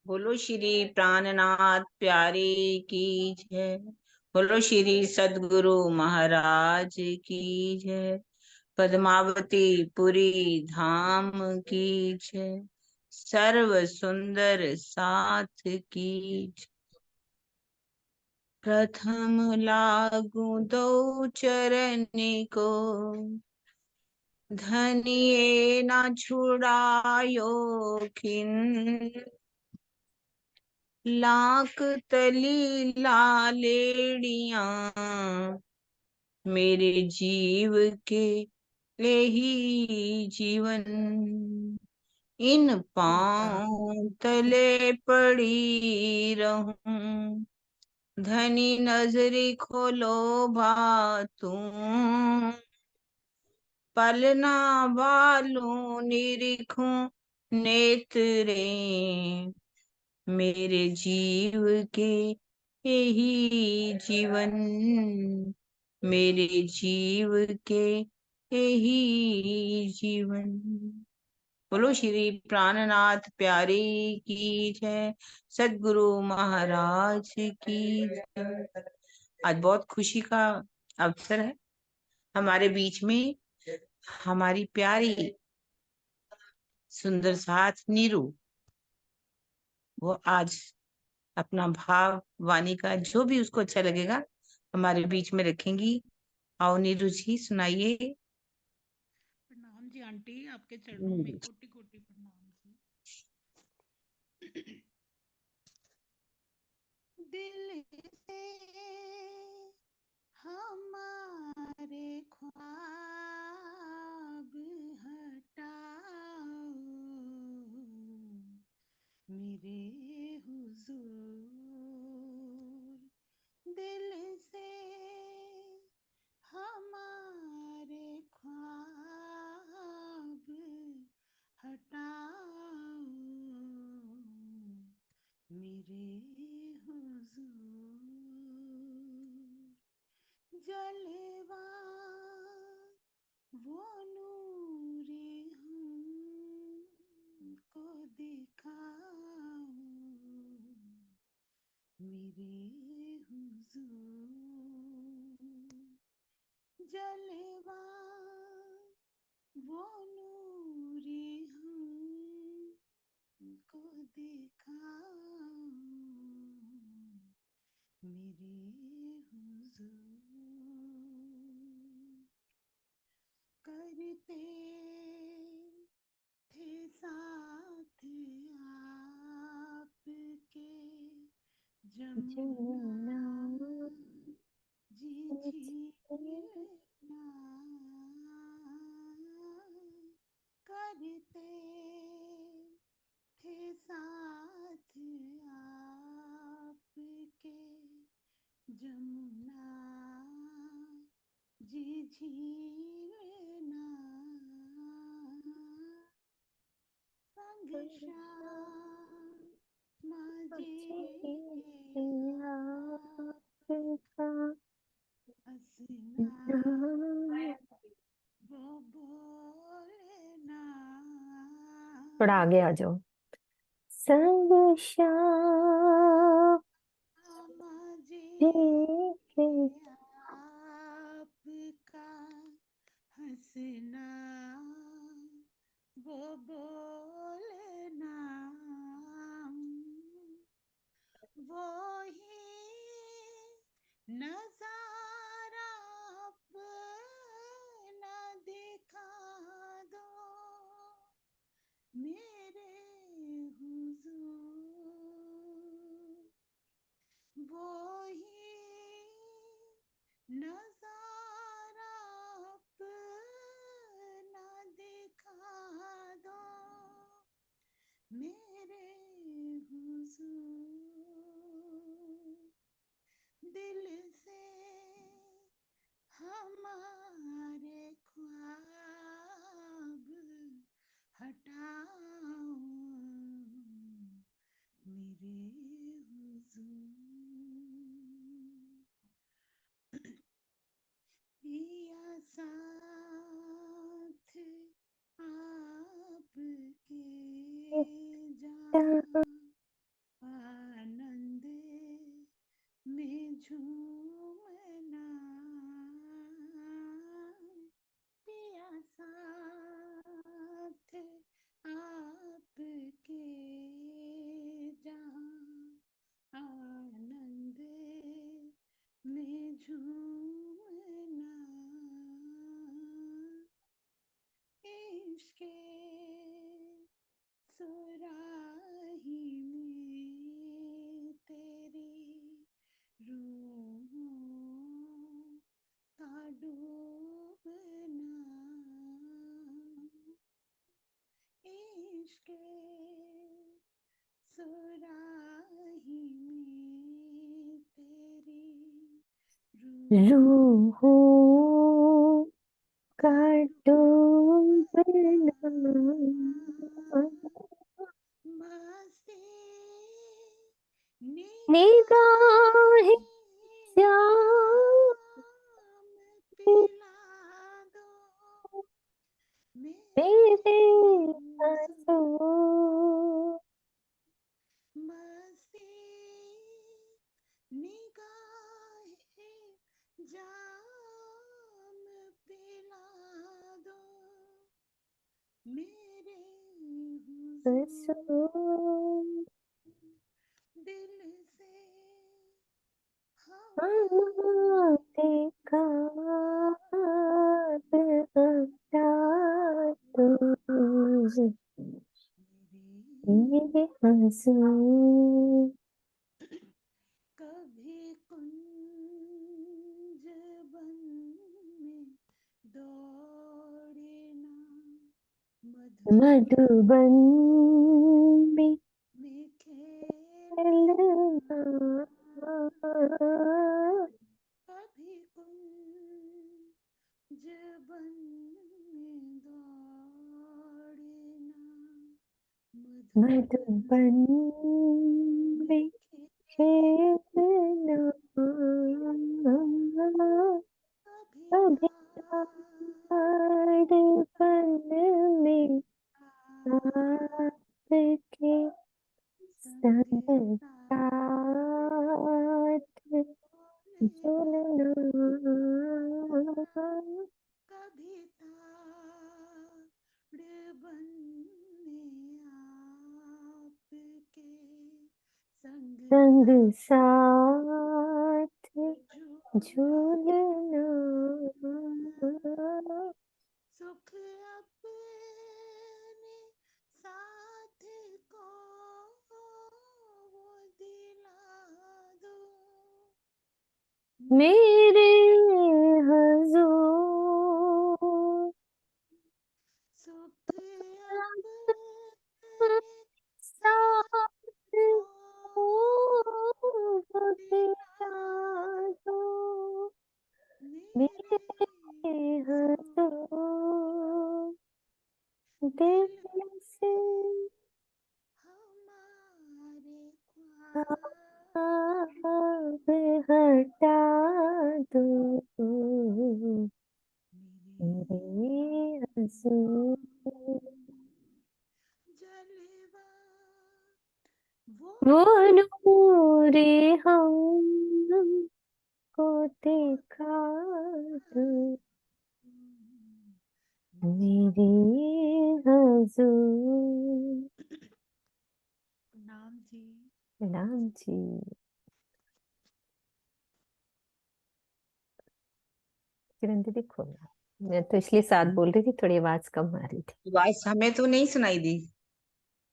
बोलो श्री प्राणनाथ प्यारे की जय। बोलो श्री सदगुरु महाराज की जय। पद्मावती पुरी धाम की जय। सर्व सुंदर साथ की जय। प्रथम लागू दो चरण को, धनिये ना छुड़ायो खिन। लाख तली लालेड़िया, मेरे जीव के यही जीवन। इन पांव तले पड़ी रहूं, धनी नजरी खोलो भातू। पलना बालू निरीखूं नेत्रे, मेरे जीव के यही जीवन। मेरे जीव के यही जीवन। बोलो श्री प्राणनाथ प्यारे की जय। सदगुरु महाराज की जय। आज बहुत खुशी का अवसर है। हमारे बीच में हमारी प्यारी सुंदर साथ नीरू, वो आज अपना भाव वाणी का जो भी उसको अच्छा लगेगा हमारे बीच में रखेंगी। आओ नीरू जी, सुनाइए। प्रणाम जी आंटी, आपके चरणों में कोटि कोटि प्रणाम जी। दिल से हमारे ख्वाब हटाओ, मेरे हुजूर। दिल से हमारे ख्वाब हटाओ, मेरे हुजूर। जलवा वो नूरे हमको दिखाओ, मेरे हुजूर। जलवा वो नूरे हमको दिखाओ, मेरे हुजूर। करते थे साथ आपके जमुना जी झीलना। करते थे साथ आपके जमुना जी झीलना। संग श्याम जी के आपका हंसना वो बोलना। थोड़ा आगे आ जाओ। संग श्याम जी के आपका हंसना वो बोलना। वो ही नजारा अपना दिखा दो, मेरे हुजूर। वो ही नजारा अपना दिखा दो, मेरे हुजूर। दिल से हमारे ख्वाब हटाओ, मेरे हुजूर। पिया साथ आपके जहाँ के सुराही में तेरी रूह रूहों का डूबना मस्ती निगाहें श्याम पिला दो मेरे मेरे आंसू मस्ती निगाहें जाम पिला दो मेरे हुजूर हुजूर दिल से हमारे ख्वाब हटा दो मेरे हुजूर कभी कुंज बन में दौड़ना मधुबन में में खेलना कभी कुंज बन में दौड़ना मधुबन में खेलना कभी कभी ताड़पन में आपके संग साथ झूलना कभी ताड़पन में आपके संग संग साथ झूलना झूलना सुख अपने साथ को वो दिला दो मेरे हुजूर सुख अपने साथ साथ को को दिला दिला दो मेरे मेरे हुजूर हुजूर दिल दिल से हमारे ख्वाब ख्वाब हटा दो मेरे मेरे हुजूर जलवा वो वो नूरे हम को दिखा दो मेरे हुजूर। नाम जी प्रणाम जी। किरण दीदी खोलना। मैं तो इसलिए साथ बोल रही थी, थोड़ी आवाज कम आ रही थी। आवाज हमें तो नहीं सुनाई दी।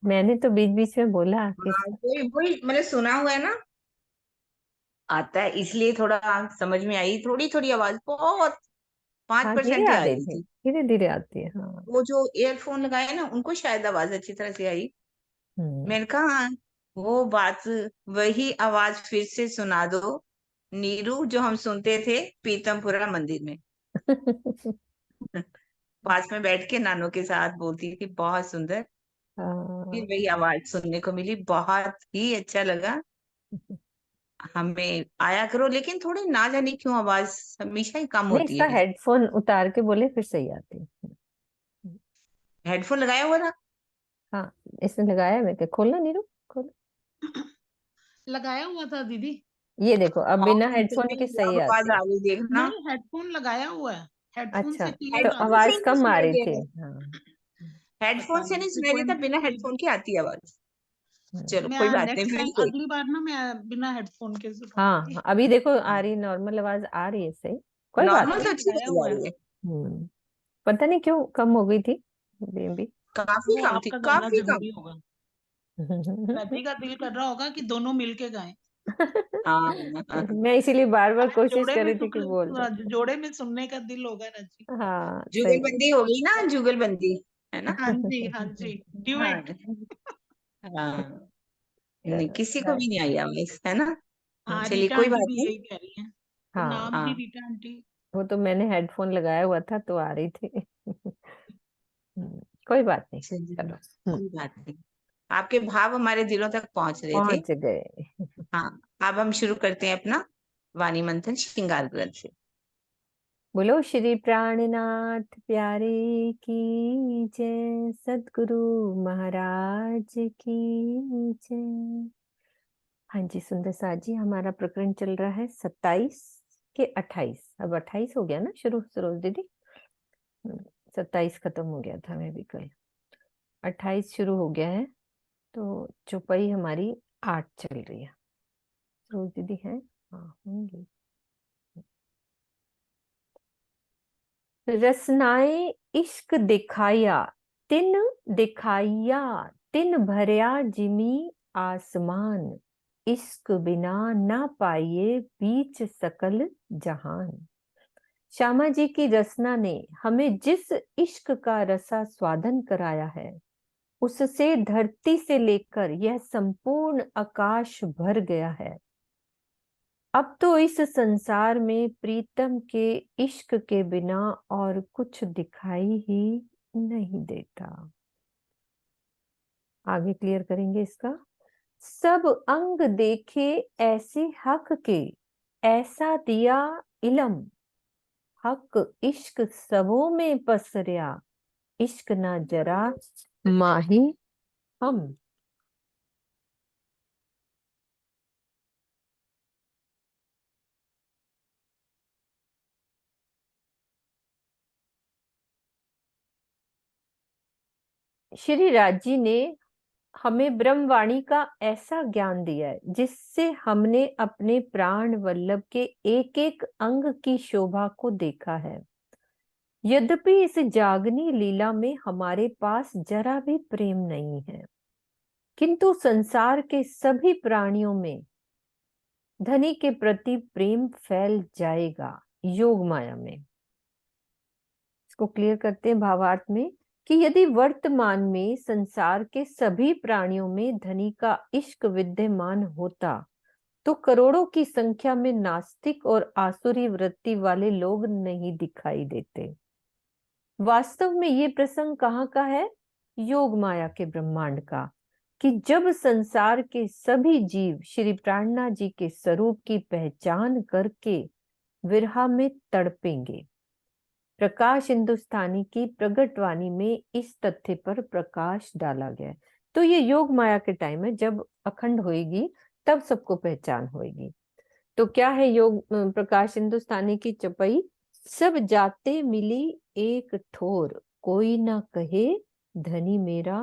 मैंने तो बीच बीच में बोला कि हाँ वही वही मैंने सुना हुआ है ना, आता है इसलिए थोड़ा समझ में आई। थोड़ी थोड़ी आवाज बहुत पांच हाँ धीरे परसेंट ही आ आ रही रही थी, थी। धीरे धीरे आती है। हाँ। वो जो ईयरफोन लगाए ना उनको शायद आवाज अच्छी तरह से आई। हम्म। मैंने कहा हाँ, वो बात, वही आवाज फिर से सुना दो नीरू, जो हम सुनते थे पीतमपुरा मंदिर में। पास में बैठ के नानों के साथ बोलती थी, बहुत सुंदर। फिर हाँ। वही आवाज सुनने को मिली, बहुत ही अच्छा लगा। हमें आया करो, लेकिन थोड़ी ना जाने क्यों आवाज हमेशा ही कम नहीं, होती इसका है। हेडफोन उतार के बोले फिर सही आती है। हेडफोन लगाया हुआ था। हाँ, इसने लगाया है। मैं क्या खोलना नीरू, खोलो। लगाया हुआ था दीदी। ये देखो, अब हाँ बिना तो हेडफोन फिर के सही अब आवाज आती है। आ गई, देखना। नहीं हेडफोन लगाया हुआ है, हेडफोन अच्छा, से तो क्लियर आ हेडफोन रही से आवाज ही नहीं कम आ सुनाई रही दे थी। रहा। हाँ। हेडफोन पता से नहीं नहीं फिर सुनाई कोई देता, बिना हेडफोन के आती है आवाज। चलो मैं कोई बात नहीं, नेक्स्ट फिर टाइम से। अगली बार ना मैं बिना हेडफोन के हाँ सुनूंगी। हाँ, अभी देखो आ रही, नॉर्मल आवाज आ रही है सही। कोई बात नॉर्मल नहीं। तो वही अच्छी लगाया लग जा हुआ है। रही है। पता नहीं क्यों कम हो गई थी भी। काफी वो कम थी, आपका गाना काफी कम। जरूरी होगा। रवि का दिल कर रहा होगा कि दोनों मिलके गाएं। हाँ मैं इसीलिए बार बार कोशिश जोड़े कर में रही थी कि बोल दो। जोड़े में सुनने का दिल होगा ना जी। हाँ सही। जुगलबंदी हो गई ना, जुगलबंदी। है ना। हाँ जी, हाँ जी, हाँ ड्यूएट। हाँ, नहीं किसी को भी नहीं आई आवाज, है ना। हाँ, चलिए रीटा कोई आंटी बात भी नहीं। यही कह रही हैं। हाँ, प्रणाम जी हाँ रीटा आंटी। वो तो मैंने हेडफोन लगाया हुआ था तो आ रही थी। कोई बात नहीं। चलिए चलो। कोई बात नहीं, आपके भाव हमारे दिलों तक पहुंच रहे थे। पहुंच गए। हाँ, अब हम शुरू करते हैं अपना वाणी मंथन श्रृंगार ग्रंथ से। बोलो श्री प्राणनाथ प्यारे की जय, सद्गुरु महाराज की जय। हाँ जी सुंदर साथ जी, हमारा प्रकरण चल रहा है 27 के 28। अब 28 हो गया ना शुरू सरोज दीदी। 27 खत्म हो गया था मैं भी कल। 28 शुरू हो गया है। तो चौपाई हमारी 8 चल रही है। सरोज दीदी है? हाँ होंगी। रसनाए इश्क दिखाया, तिन दिखाइया, तिन भरया जिमी आसमान, इश्क बिना ना पाइए बीच सकल जहान। श्यामा जी की रसना ने हमें जिस इश्क का रसा स्वादन कराया है, उससे धरती से लेकर यह संपूर्ण आकाश भर गया है। अब तो इस संसार में प्रीतम के इश्क के बिना और कुछ दिखाई ही नहीं देता। आगे क्लियर करेंगे इसका। सब अंग देखे ऐसे हक के, ऐसा दिया इलम, हक इश्क सबों में पसरया, इश्क ना जरा माही हम। श्री राजी ने हमें ब्रह्मवाणी का ऐसा ज्ञान दिया है जिससे हमने अपने प्राण वल्लभ के एक एक अंग की शोभा को देखा है। यद्यपि इस जागनी लीला में हमारे पास जरा भी प्रेम नहीं है, किंतु संसार के सभी प्राणियों में धनी के प्रति प्रेम फैल जाएगा योग माया में। इसको क्लियर करते हैं भावार्थ में कि यदि वर्तमान में संसार के सभी प्राणियों में धनी का इश्क विद्यमान होता तो करोड़ों की संख्या में नास्तिक और आसुरी वृत्ति वाले लोग नहीं दिखाई देते। वास्तव में ये प्रसंग कहाँ का है? योग माया के ब्रह्मांड का, कि जब संसार के सभी जीव श्री प्राणनाथ जी के स्वरूप की पहचान करके विरहा में तड़पेंगे। प्रकाश हिंदुस्तानी की प्रगटवाणी में इस तथ्य पर प्रकाश डाला गया है। तो ये योग माया के टाइम है, जब अखंड होएगी तब सबको पहचान होएगी। तो क्या है योग प्रकाश हिंदुस्तानी की चौपाई? सब जाते मिली एक ठोर, कोई ना कहे धनी मेरा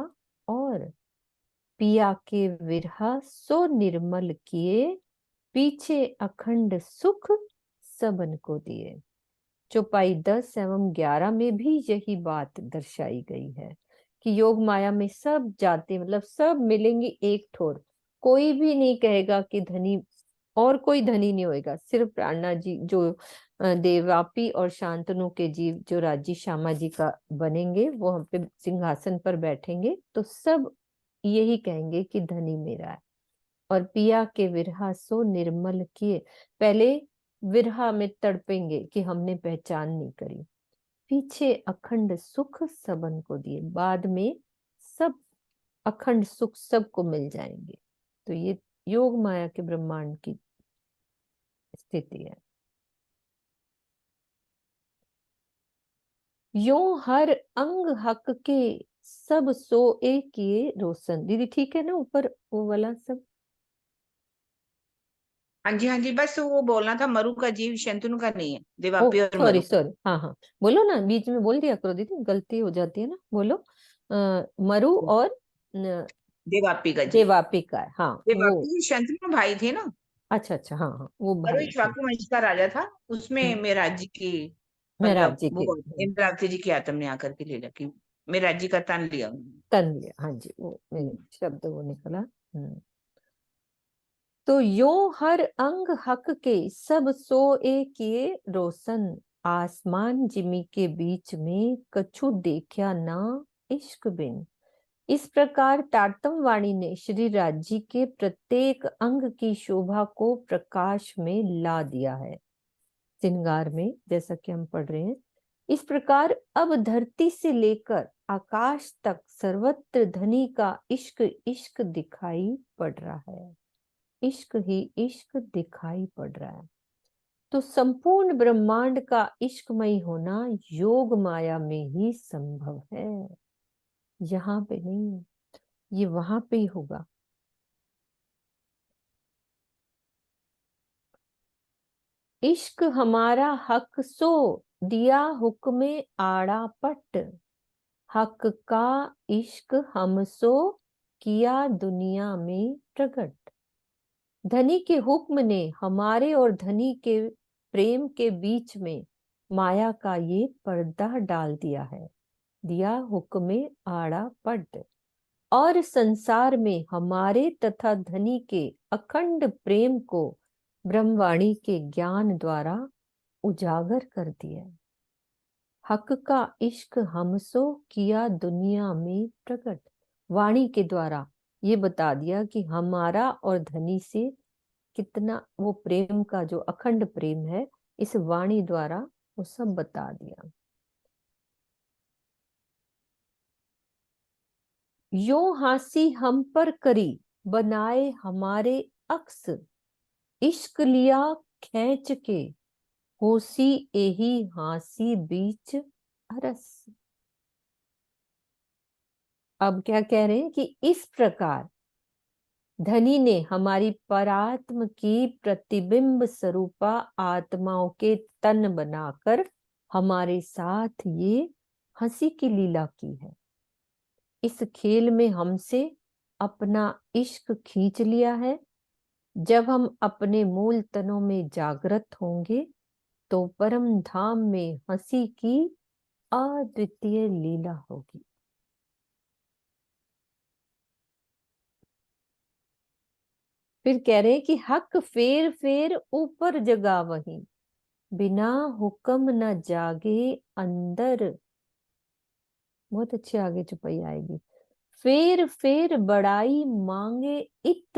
और, पिया के विरहा सो निर्मल किए, पीछे अखंड सुख सबन को दिए। चौपाई 10 एवं 11 में भी यही बात दर्शाई गई है कि योग माया में सब जाते मतलब सब मिलेंगे एक ठोर। कोई भी नहीं कहेगा कि धनी, और कोई धनी नहीं होएगा, सिर्फ प्राणनाथ जी जो देवापी और शांतनु के जीव जो राजी श्यामा जी का बनेंगे, वो हम पे सिंहासन पर बैठेंगे तो सब यही कहेंगे कि धनी मेरा है। और पिया के विरहा सो निर्मल किए, पहले विरहा में तड़पेंगे कि हमने पहचान नहीं करी, पीछे अखंड सुख सबन को दिए, बाद में सब अखंड सुख सबको मिल जाएंगे। तो ये योग माया के ब्रह्मांड की स्थिति है। यो हर अंग हक के, सब सोए किए रोशन। दीदी ठीक है ना ऊपर वो वाला सब? हाँ जी हाँ जी, बस वो बोलना था, मरु का जीव शंतनु का नहीं है, ओ देवापी और सॉरी मरु। सॉरी, हाँ हाँ बोलो ना, बीच में बोल दिया करो दीदी, गलती हो जाती है ना। बोलो मरु और देवापी का जीव, देवापी का है, हाँ वो। देवापी शंतनु भाई थे ना। अच्छा अच्छा, हाँ हाँ वो मरु भाई थे। इक्ष्वाकु वंश का राजा था, उसमें मेराज जी की, मेराज मतलब जी के वो इमरावती जी की आत्म ने आकर के ले रखी, मेराज जी का तन लिया उन्होंने। तन लिया, हाँ जी वो मेरे शब्द वो निकला। तो यो हर अंग हक के, सब सोए किए रोशन, आसमान जिमी के बीच में कछु देखया ना इश्क बिन। इस प्रकार तारतम वाणी ने श्री राज जी के प्रत्येक अंग की शोभा को प्रकाश में ला दिया है, श्रृंगार में, जैसा कि हम पढ़ रहे हैं। इस प्रकार अब धरती से लेकर आकाश तक सर्वत्र धनी का इश्क इश्क दिखाई पड़ रहा है, इश्क ही इश्क दिखाई पड़ रहा है। तो संपूर्ण ब्रह्मांड का इश्कमय होना योग माया में ही संभव है, यहाँ पे नहीं, ये वहां पे ही होगा। इश्क हमारा हक सो दिया हुक्मे आड़ा पट, हक का इश्क हमसो किया दुनिया में प्रकट। धनी के हुक्म ने हमारे और धनी के प्रेम के बीच में माया का ये पर्दा डाल दिया है, दिया हुक्मे आड़ा पट, और संसार में हमारे तथा धनी के अखंड प्रेम को ब्रह्मवाणी के ज्ञान द्वारा उजागर कर दिया। हक का इश्क हमसो किया दुनिया में प्रकट, वाणी के द्वारा ये बता दिया कि हमारा और धनी से कितना वो प्रेम का जो अखंड प्रेम है, इस वाणी द्वारा वो सब बता दिया। यो हासी हम पर करी बनाए हमारे अक्स, इश्क लिया खींच के होसी एही हासी बीच अरस। अब क्या कह रहे हैं कि इस प्रकार धनी ने हमारी परात्म की प्रतिबिंब स्वरूपा आत्माओं के तन बनाकर हमारे साथ ये हंसी की लीला की है। इस खेल में हमसे अपना इश्क खींच लिया है। जब हम अपने मूल तनों में जागृत होंगे तो परम धाम में हंसी की अद्वितीय लीला होगी। फिर कह रहे हैं कि हक फेर फेर ऊपर जगा वहीं, बिना हुक्म न जागे अंदर। बहुत अच्छे आगे चुपाई आएगी। फेर फेर बड़ाई मांगे इत,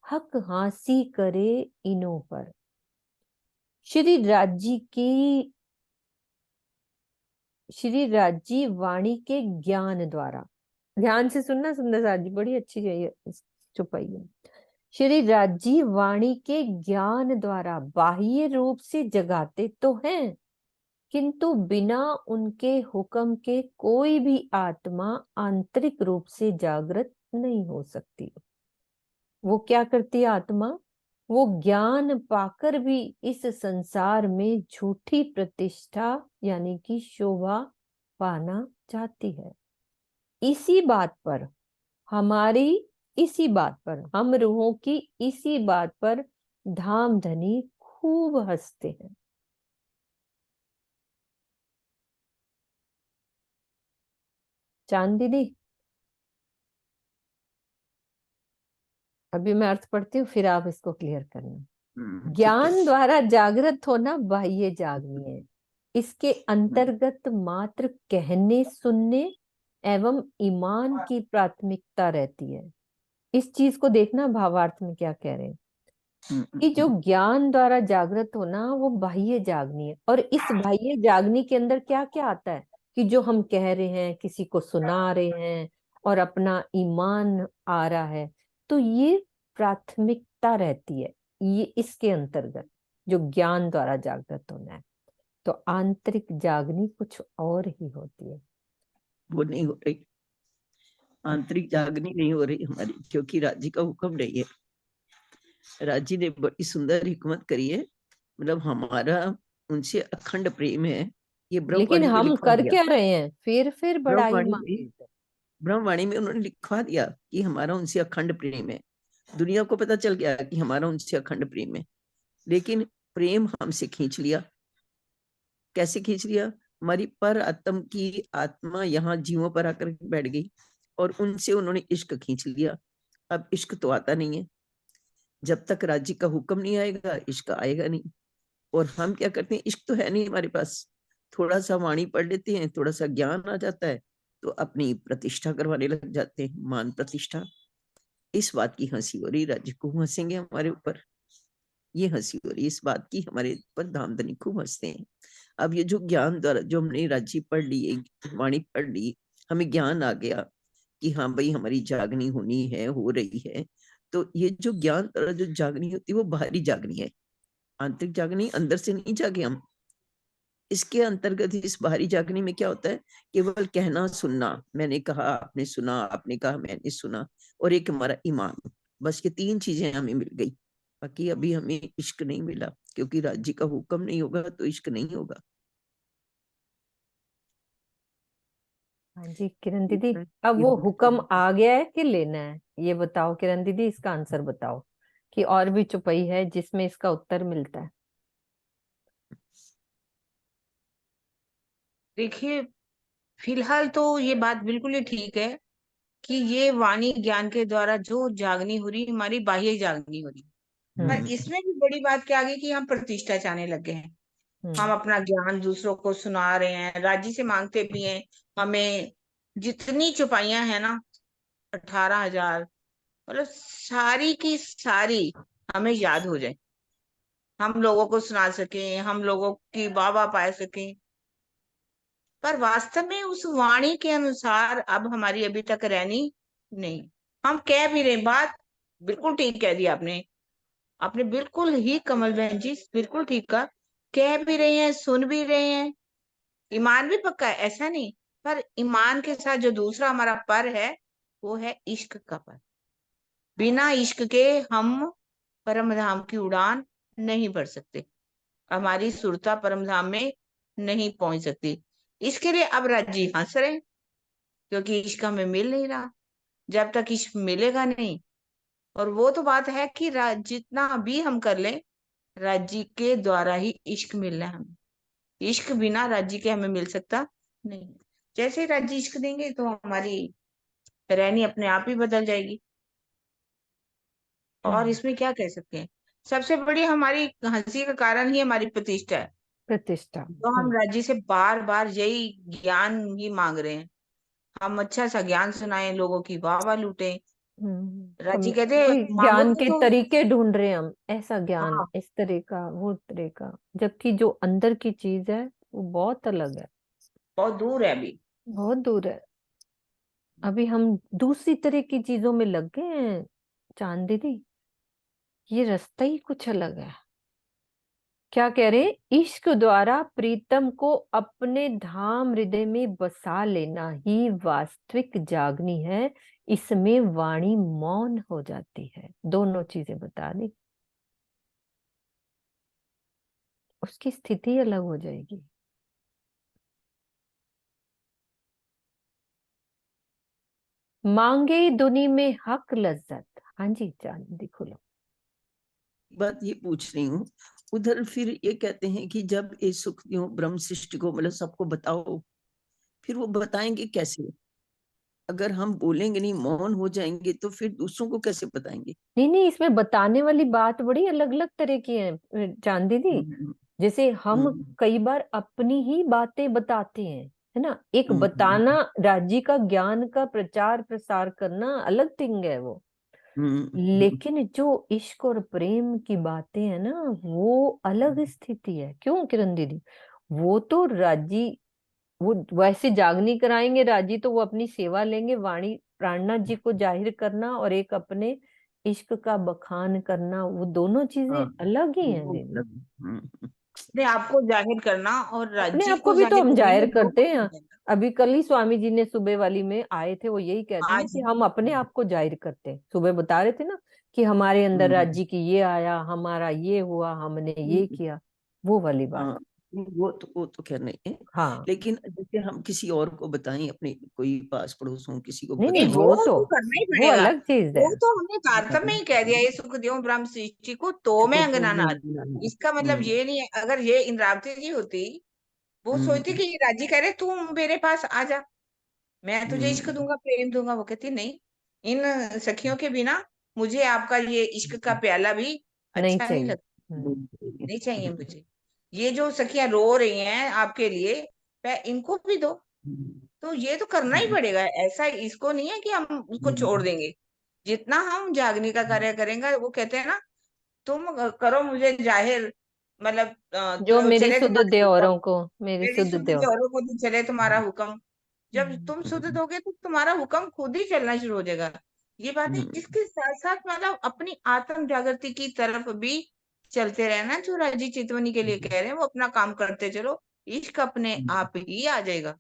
हक हासी करे इनों पर। श्री राज्य वाणी के ज्ञान द्वारा, ध्यान से सुनना सुंदर साथ जी, बड़ी अच्छी चुपाई है। श्री राज्य वाणी के ज्ञान द्वारा बाह्य रूप से जगाते तो हैं, किंतु बिना उनके हुक्म के कोई भी आत्मा आंतरिक रूप से जागृत नहीं हो सकती। वो क्या करती है आत्मा? वो ज्ञान पाकर भी इस संसार में झूठी प्रतिष्ठा यानी कि शोभा पाना चाहती है। इसी बात पर हम रूहों की इसी बात पर धाम धनी खूब हंसते हैं। चांद दीदी, अभी मैं अर्थ पढ़ती हूँ, फिर आप इसको क्लियर करना। ज्ञान द्वारा जागृत होना बाह्य जागनी है। इसके अंतर्गत मात्र कहने सुनने एवं ईमान की प्राथमिकता रहती है। इस चीज को देखना, भावार्थ में क्या कह रहे हैं कि जो ज्ञान द्वारा जागृत होना वो बाह्य जागनी है। और इस बाह्य जागनी के अंदर क्या क्या आता है कि जो हम कह रहे हैं, किसी को सुना रहे हैं और अपना ईमान आ रहा है, तो ये प्राथमिकता रहती है। ये इसके अंतर्गत जो ज्ञान द्वारा जागृत होना है। तो आंतरिक जागनी कुछ और ही होती है, वो नहीं हो रही। आंतरिक जागनी नहीं हो रही हमारी, क्योंकि राज्य का हुक्म नहीं है। राज्य ने बड़ी सुंदर हिकमत करी है, मतलब हमारा उनसे अखंड प्रेम है। ये लेकिन ब्रह्मवाणी में हम लिखवा कर दिया। क्या रहे हैं? फिर बड़ाई ब्रह्मवाणी में उन्होंने लिखवा दिया कि हमारा उनसे अखंड प्रेम है। दुनिया को पता चल गया कि हमारा उनसे अखंड प्रेम है, लेकिन प्रेम हमसे खींच लिया। कैसे खींच लिया? हमारी पर आत्म की आत्मा यहाँ जीवों पर आकर बैठ गई और उनसे उन्होंने इश्क खींच लिया। अब इश्क तो आता नहीं है, जब तक राज्य का हुक्म नहीं आएगा इश्क आएगा नहीं। और हम क्या करते हैं, इश्क तो है नहीं हमारे पास, थोड़ा सा वाणी पढ़ लेते हैं, थोड़ा सा ज्ञान आ जाता है, तो अपनी प्रतिष्ठा करवाने लग जाते हैं, मान प्रतिष्ठा। इस बात की हंसी हो रही, राज्य खूब हंसेंगे हमारे ऊपर, ये हंसी हो रही इस बात की, हमारे ऊपर धामधनी खूब हंसते हैं। अब ये जो ज्ञान द्वारा जो हमने राज्य पढ़ ली, वाणी पढ़ ली, हमें ज्ञान आ गया कि हाँ भाई हमारी जागनी होनी है, हो रही है। तो ये जो ज्ञान द्वारा जो जागनी होती है वो बाहरी जागनी है, आंतरिक जागनी, अंदर से नहीं जागे हम। इसके अंतर्गत इस बाहरी जागनी में क्या होता है, केवल कहना सुनना, मैंने कहा आपने सुना, आपने कहा मैंने सुना, और एक हमारा ईमान, बस ये 3 चीजें हमें मिल गई। बाकी अभी हमें इश्क नहीं मिला, क्योंकि राज्य का हुक्म नहीं होगा तो इश्क नहीं होगा। हाँ जी किरण दीदी, अब वो हुक्म आ गया है कि लेना है, ये बताओ किरण दीदी, इसका आंसर बताओ, कि और भी चौपाई है जिसमें इसका उत्तर मिलता है। देखिए, फिलहाल तो ये बात बिल्कुल ही ठीक है कि ये वाणी ज्ञान के द्वारा जो जागनी हो रही, हमारी बाह्य जागनी हो रही। पर हम्म इसमें भी बड़ी बात क्या आ गई कि हम प्रतिष्ठा चाहने लग गए हैं। हम हम्म अपना ज्ञान दूसरों को सुना रहे हैं, राज्य से मांगते भी हैं। हमें जितनी चौपाइयां हैं ना, 18,000, मतलब सारी की सारी हमें याद हो जाए, हम लोगों को सुना सकें, हम लोगों की वाह वाह पा सकें। पर वास्तव में उस वाणी के अनुसार अब हमारी अभी तक रहनी नहीं। हम कह भी रहे, बात बिल्कुल ठीक कह दी आपने। आपने बिल्कुल ही, कमल बहन जी, बिल्कुल ठीक कहा। कह भी रहे हैं, सुन भी रहे हैं, ईमान भी पक्का है, ऐसा नहीं। पर ईमान के साथ जो दूसरा हमारा पर है, वो है इश्क का पर। बिना इश्क के हम परम धाम की उड़ान नहीं भर सकते, हमारी सुरता परम धाम में नहीं पहुंच सकती। इसके लिए अब राजी हंस रहे हैं, क्योंकि इश्क हमें मिल नहीं रहा। जब तक इश्क मिलेगा नहीं, और वो तो बात है कि जितना भी हम कर लें, राज्य के द्वारा ही इश्क मिलना है हमें। इश्क बिना राज्य के हमें मिल सकता नहीं। जैसे ही राज्य इश्क देंगे तो हमारी रहनी अपने आप ही बदल जाएगी। और इसमें क्या कह सकते हैं, सबसे बड़ी हमारी हंसी का कारण ही हमारी प्रतिष्ठा है। प्रतिष्ठा। तो हम राज्य से बार बार यही ज्ञान ही मांग रहे हैं, हम अच्छा सा ज्ञान सुनाएं, लोगों की वाह वाह लूटें। हम राज्य कहते हैं कोई ज्ञान मांगोगे के तो। तरीके ढूंढ रहे हैं, हम ऐसा ज्ञान, हाँ, इस तरह का, वो तरह का, जबकि जो अंदर की चीज है वो बहुत अलग है, बहुत दूर है अभी। बहुत दूर है। अभी हम दूसरी तरह की चीजों में लग गए हैं चांद दीदी, ये रास्ता ही कुछ अलग है। क्या कह रहे हैं, इश्क द्वारा प्रीतम को अपने धाम हृदय में बसा लेना ही वास्तविक जागनी है, इसमें वाणी मौन हो जाती है। दोनों चीजें बता दी, उसकी स्थिति अलग हो जाएगी। मांगे दुनी में हक लज्जत। हाँ जी चांद देखो लो। बात ये पूछ रही हूँ, उधर फिर ये कहते हैं कि जब ये सुख ब्रह्म सृष्टि को मतलब सबको बताओ, फिर वो बताएंगे कैसे? अगर हम बोलेंगे नहीं, मौन हो जाएंगे, तो फिर दूसरों को कैसे बताएंगे? नहीं नहीं, इसमें बताने वाली बात बड़ी अलग अलग तरह की है चांद दीदी। हम्म, जैसे हम हम्म, कई बार अपनी ही बातें बताते हैं, है ना, एक हम्म, बताना, राज्य का ज्ञान का प्रचार प्रसार करना अलग थिंग है वो। हम्म, लेकिन जो इश्क और प्रेम की बातें है ना, वो अलग स्थिति है। क्यों किरण दीदी, वो तो राजी, वो वैसे जागनी कराएंगे राजी, तो वो अपनी सेवा लेंगे, वाणी प्राणनाथ जी को जाहिर करना और एक अपने इश्क का बखान करना, वो दोनों चीजें हाँ, अलग ही हैं वो दीदी। अलग, अपने आप को जाहिर करना और अपने राज्य आप को को भी तो जाहिर हम करने जाहिर में दो करते फर्क हैं। है। अभी कल ही स्वामी जी ने सुबह वाली में आए थे, वो यही कहते हैं आज कि हम अपने आप को जाहिर करते हैं। सुबह बता रहे थे ना कि हमारे अंदर हम्म, राज्य की ये आया, हमारा ये हुआ, हमने ये किया, वो वाली बात। हाँ, वो तो खैर नहीं है। हाँ, लेकिन जैसे हम किसी और को बताएं, अपने कोई पास पड़ोस हो, किसी को नहीं नहीं, नहीं, बताएं, वो वो तो तो करना ही वो पड़ेगा। अलग चीज है। वो तो हमने कारतब में ही कह दिया, ये सुखदेव ब्रह्म सृष्टि को तो मैं अंगना नाद। इसका मतलब हम्म, ये नहीं है, अगर ये इंद्रावती जी होती, वो सोचती हम्म, कि ये राजी कह रहे तू मेरे पास आ जा, मैं तुझे इश्क हम्म, दूंगा, प्रेम दूंगा। वो कहती नहीं, इन सखियों के बिना मुझे आपका ये इश्क का प्याला भी नहीं अच्छा नहीं चाहिए। लगता, हम्म, नहीं चाहिए मुझे। ये जो सखियां रो रही हैं आपके लिए, इनको भी दो। तो ये तो करना ही पड़ेगा, ऐसा इसको नहीं है कि हम उसको छोड़ देंगे। जितना हम जागने का कार्य करेंगे, वो कहते हैं ना, तुम करो मुझे जाहिर, मतलब जो मेरी चले शुद्ध तुम्हारा दे हुक्म, औरों को, मेरी मेरी शुद्ध शुद्ध दे। औरों को भी चले तुम्हारा हुक्म। जब तुम शुद्ध दोगे तो तुम्हारा हुक्म खुद ही चलना शुरू हो जाएगा। ये बात है। इसके साथ साथ मतलब अपनी आत्म जागृति की तरफ भी चलते रहना, जो राजी चितवनी के लिए कह रहे हैं, वो अपना काम करते चलो, इश्क अपने आप ही आ जाएगा।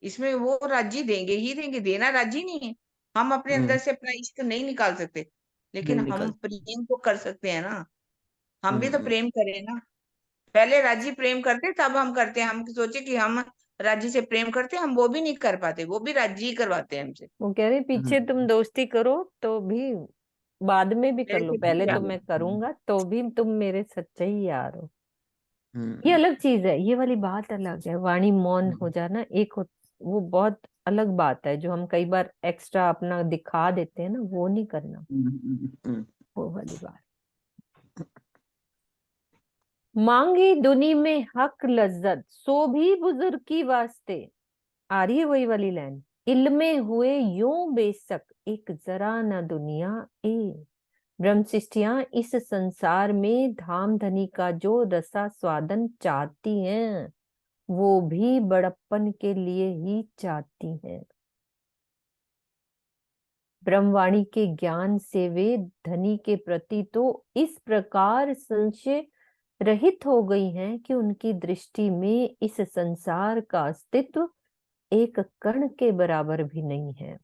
इसमें वो राजी देंगे ही देंगे, देना राजी नहीं है। हम अपने अंदर से अपना इश्क नहीं निकाल सकते, लेकिन नहीं हम निकाल। प्रेम तो कर सकते हैं ना। हम भी तो हम्म, प्रेम करें ना। पहले राजी प्रेम करते, तब हम करते हैं। हम सोचे कि हम राजी से प्रेम करते, हम वो भी नहीं कर पाते, वो भी राजी ही करवाते हैं हमसे। वो कह रहे पीछे तुम दोस्ती करो तो भी बाद में भी कर मेरे लो, से पहले भी तो मैं करूंगा तो भी तुम मेरे सच्चे ही यार हो। ये हम्म, अलग चीज है, ये वाली बात अलग है। वाणी मौन हो जाना एक वो बहुत अलग बात है, जो हम कई बार एक्स्ट्रा अपना दिखा देते हैं ना, वो नहीं करना, वो वाली बात। मांगी दुनी में हक लज्जत, सो भी बुजुर्ग की वास्ते। आ रही है वही वाली लाइन। इल्मे हुए यूं बेशक, एक जरा न दुनिया ए। ब्रह्मशिष्टियां इस संसार में धाम धनी का जो रसा स्वादन चाहती हैं, वो भी बड़प्पन के लिए ही चाहती हैं। ब्रह्मवाणी के ज्ञान से वे धनी के प्रति तो इस प्रकार संशय रहित हो गई हैं कि उनकी दृष्टि में इस संसार का अस्तित्व एक कण के बराबर भी नहीं है।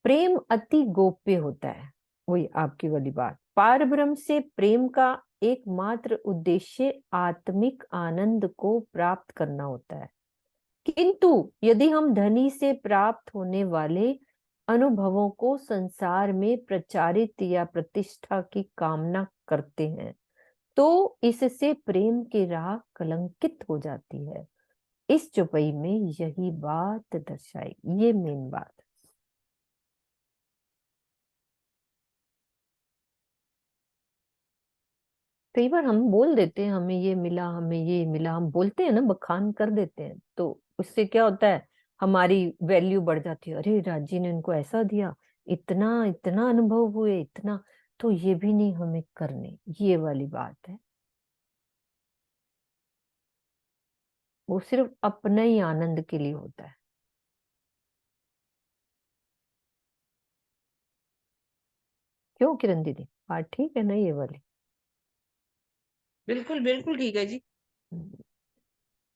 प्रेम अति गोप्य होता है, वही आपकी वाली बात। पार ब्रह्म से प्रेम का एकमात्र उद्देश्य आत्मिक आनंद को प्राप्त करना होता है। किंतु यदि हम धनी से प्राप्त होने वाले अनुभवों को संसार में प्रचारित या प्रतिष्ठा की कामना करते हैं, तो इससे प्रेम की राह कलंकित हो जाती है। इस चौपाई में यही बात दर्शाई, ये मेन बात। कई बार हम बोल देते हैं हमें ये मिला, हमें ये मिला, हम बोलते हैं ना, बखान कर देते हैं, तो उससे क्या होता है, हमारी वैल्यू बढ़ जाती है। अरे राजी ने उनको ऐसा दिया, इतना इतना अनुभव हुए, इतना, तो ये भी नहीं हमें करने, ये वाली बात है। वो सिर्फ अपने ही आनंद के लिए होता है। क्यों किरण दीदी, बात ठीक है ना ये वाली? बिल्कुल बिल्कुल ठीक है जी।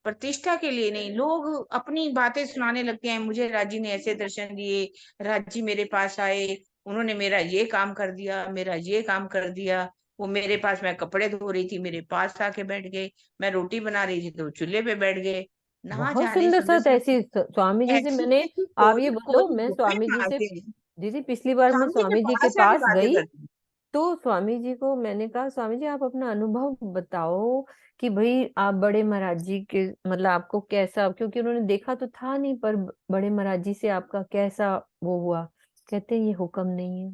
प्रतिष्ठा के लिए नहीं, लोग अपनी बातें सुनाने लगते हैं। मुझे राजी ने ऐसे दर्शन दिए, राजी मेरे पास आए, उन्होंने मेरा ये काम कर दिया, मेरा ये काम कर दिया। वो मेरे पास, मैं कपड़े धो रही थी, मेरे पास आके बैठ गए। मैं रोटी बना रही थी तो चूल्हे पे बैठ गए। ना बहुत जाने सुंदर सुंदर साथ सुंदर ऐसी स्वामी जी से ऐसी मैंने, ऐसी आप ये कोई बोलो, कोई मैं गुफाएं स्वामी जी कहाँ से, से हैं? दीदी पिछली बार मैं स्वामी जी के स्वामी जी के पास आके पास बातें गई, करती हैं। तो स्वामी जी को मैंने कहा, स्वामी जी आप अपना अनुभव बताओ कि भाई आप बड़े महाराज जी के, मतलब आपको कैसा, क्योंकि उन्होंने देखा तो था नहीं, पर बड़े महाराज जी से आपका कैसा वो हुआ। कहते हैं ये हुक्म नहीं है।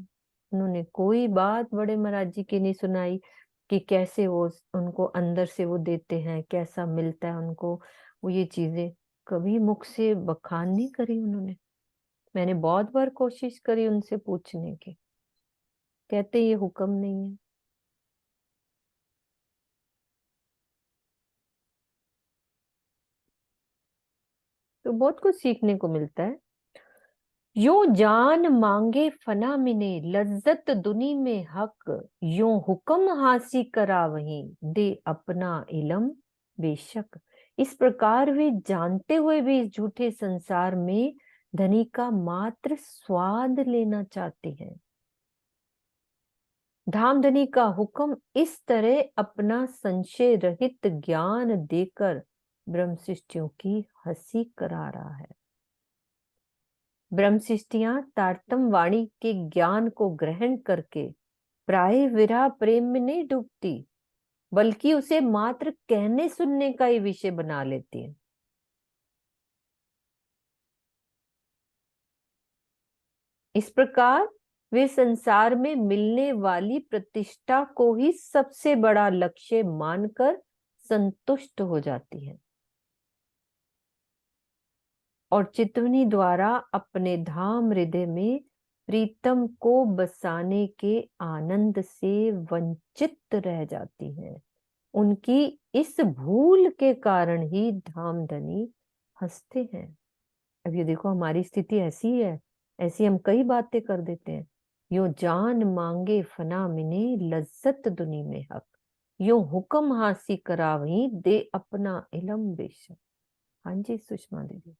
उन्होंने कोई बात बड़े महाराज जी की नहीं सुनाई कि कैसे वो उनको अंदर से वो देते हैं, कैसा मिलता है उनको, वो ये चीजें कभी मुख से बखान नहीं करी उन्होंने। मैंने बहुत बार कोशिश करी उनसे पूछने की, कहते ये हुक्म नहीं है। तो बहुत कुछ सीखने को मिलता है। यो जान मांगे फना मिने, लज्जत दुनी में हक। यो हुक्म हासिल करा वहीं, दे अपना इलम बेशक। इस प्रकार वे जानते हुए भी इस झूठे संसार में धनी का मात्र स्वाद लेना चाहते हैं। धामधनी का हुक्म इस तरह अपना संशय रहित ज्ञान देकर ब्रह्मशिष्टियों की हंसी करा रहा है। ब्रह्मशिष्टियां तारतम वाणी के ज्ञान को ग्रहण करके प्राय विरह प्रेम में नहीं डूबती, बल्कि उसे मात्र कहने सुनने का ही विषय बना लेती है। इस प्रकार वे संसार में मिलने वाली प्रतिष्ठा को ही सबसे बड़ा लक्ष्य मानकर संतुष्ट हो जाती है। और चितवनी द्वारा अपने धाम हृदय में प्रीतम को बसाने के आनंद से वंचित रह जाती हैं। उनकी इस भूल के कारण ही धामधनी हंसते हैं। अब ये देखो, हमारी स्थिति ऐसी है, ऐसी हम कई बातें कर देते हैं। यो जान मांगे फना मिने लज्जत दुनी में हक, यो हुक्म हासी करावही दे अपना इलम बेशक। हाँ जी सुषमा दीदी।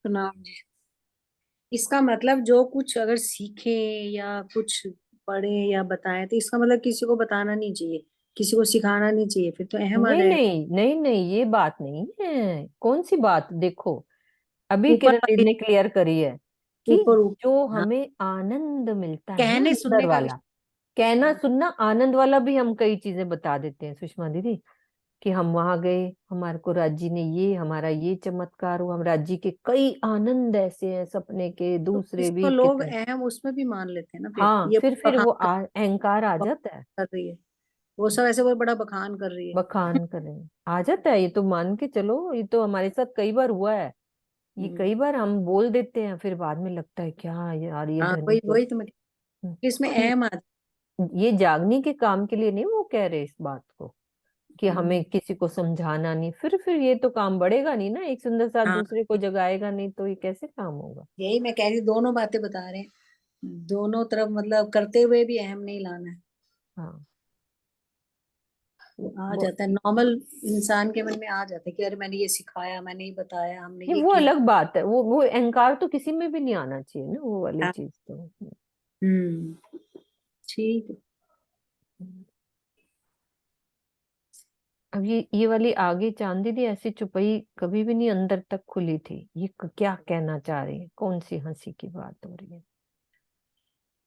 प्रणाम जी। इसका मतलब जो कुछ अगर सीखे या कुछ पढ़े या बताए तो इसका मतलब किसी को बताना नहीं चाहिए, किसी को सिखाना नहीं चाहिए, फिर तो अहम आ नहीं जाएगा। नहीं नहीं नहीं, ये बात नहीं है। कौन सी बात? देखो, अभी ऊपर किरण दीदी वाली, ने क्लियर करी है कि ऊपर जो हाँ, हमें आनंद मिलता है ना कहने अंदर सुनने का वाला, कहना हाँ, सुनना आनंद वाला भी हम कई चीजें बता देते हैं सुषमा दीदी, कि हम वहां गए, हमारे को राजी ने ये, हमारा ये चमत्कार हुआ, हम राजी के कई आनंद ऐसे हैं सपने के, तो दूसरे भी इसको लोग कितने। अहम उसमें भी मान लेते हैं ना, फिर हाँ, ये फिर बखान वो अहंकार आ जाता है। कर रही है, वो सब ऐसे बहुत बड़ा बखान कर रही है। बखान करें आ जाता है, ये तो मान के चलो, ये तो हमारे साथ कई बार हुआ है। ये हम्म, कई बार हम बोल देते हैं, फिर बाद में लगता है क्या यार, ये हाँ धनी वही तो। वही तो मैं, इसमें अहम आ ये जागने के काम के लिए नहीं वो कह रहे इस बात को, कि हमें हम्म, किसी को समझाना नहीं, फिर ये तो काम बढ़ेगा नहीं ना, एक सुंदर साथ हाँ दूसरे को जगाएगा नहीं तो ये कैसे काम होगा। यही मैं कह रही, दोनों बातें बता रहे हैं, दोनों तरफ मतलब करते हुए भी अहम नहीं लाना है। हाँ, वो आ वो जाता है, नॉर्मल इंसान के मन में आ जाता है कि अरे मैंने ये सिखाया, मैंने ये बताया, हमने ये ये वो किया। अलग बात है, वो अहंकार तो किसी में भी नहीं आना चाहिए ना, वो वाली हाँ, चीज तो। ठीक है। अब ये वाली आगे चांदी दी ऐसी चुपई कभी भी नहीं अंदर तक खुली थी, ये क्या कहना चाह रही है, कौन सी हंसी की बात हो रही है।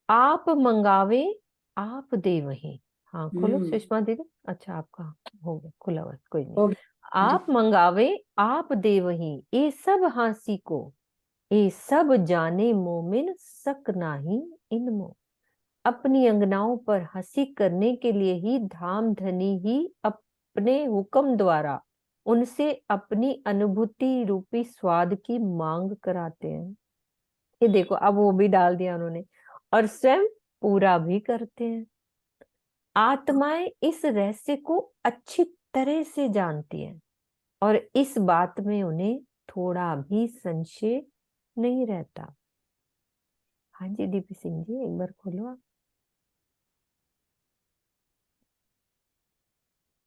आप मंगावे आप दे वही। हाँ खोलो हम्म, सुषमा दीदी, अच्छा आपका हो गया खुला हुआ, कोई नहीं। हो गया जी। आप मंगावे आप दे वही, ए सब हंसी को, ए सब जाने मोमिन सक नाही इनमो। अपनी अंगनाओं पर हंसी करने के लिए ही धाम धनी ही अपने हुक्म द्वारा उनसे अपनी अनुभूति रूपी स्वाद की मांग कराते हैं। ये देखो, अब वो भी डाल दिया उन्होंने, और स्वयं पूरा भी करते हैं। आत्माएं इस रहस्य को अच्छी तरह से जानती हैं और इस बात में उन्हें थोड़ा भी संशय नहीं रहता। हाँ जी दीपी सिंह जी, एक बार खोलो आप।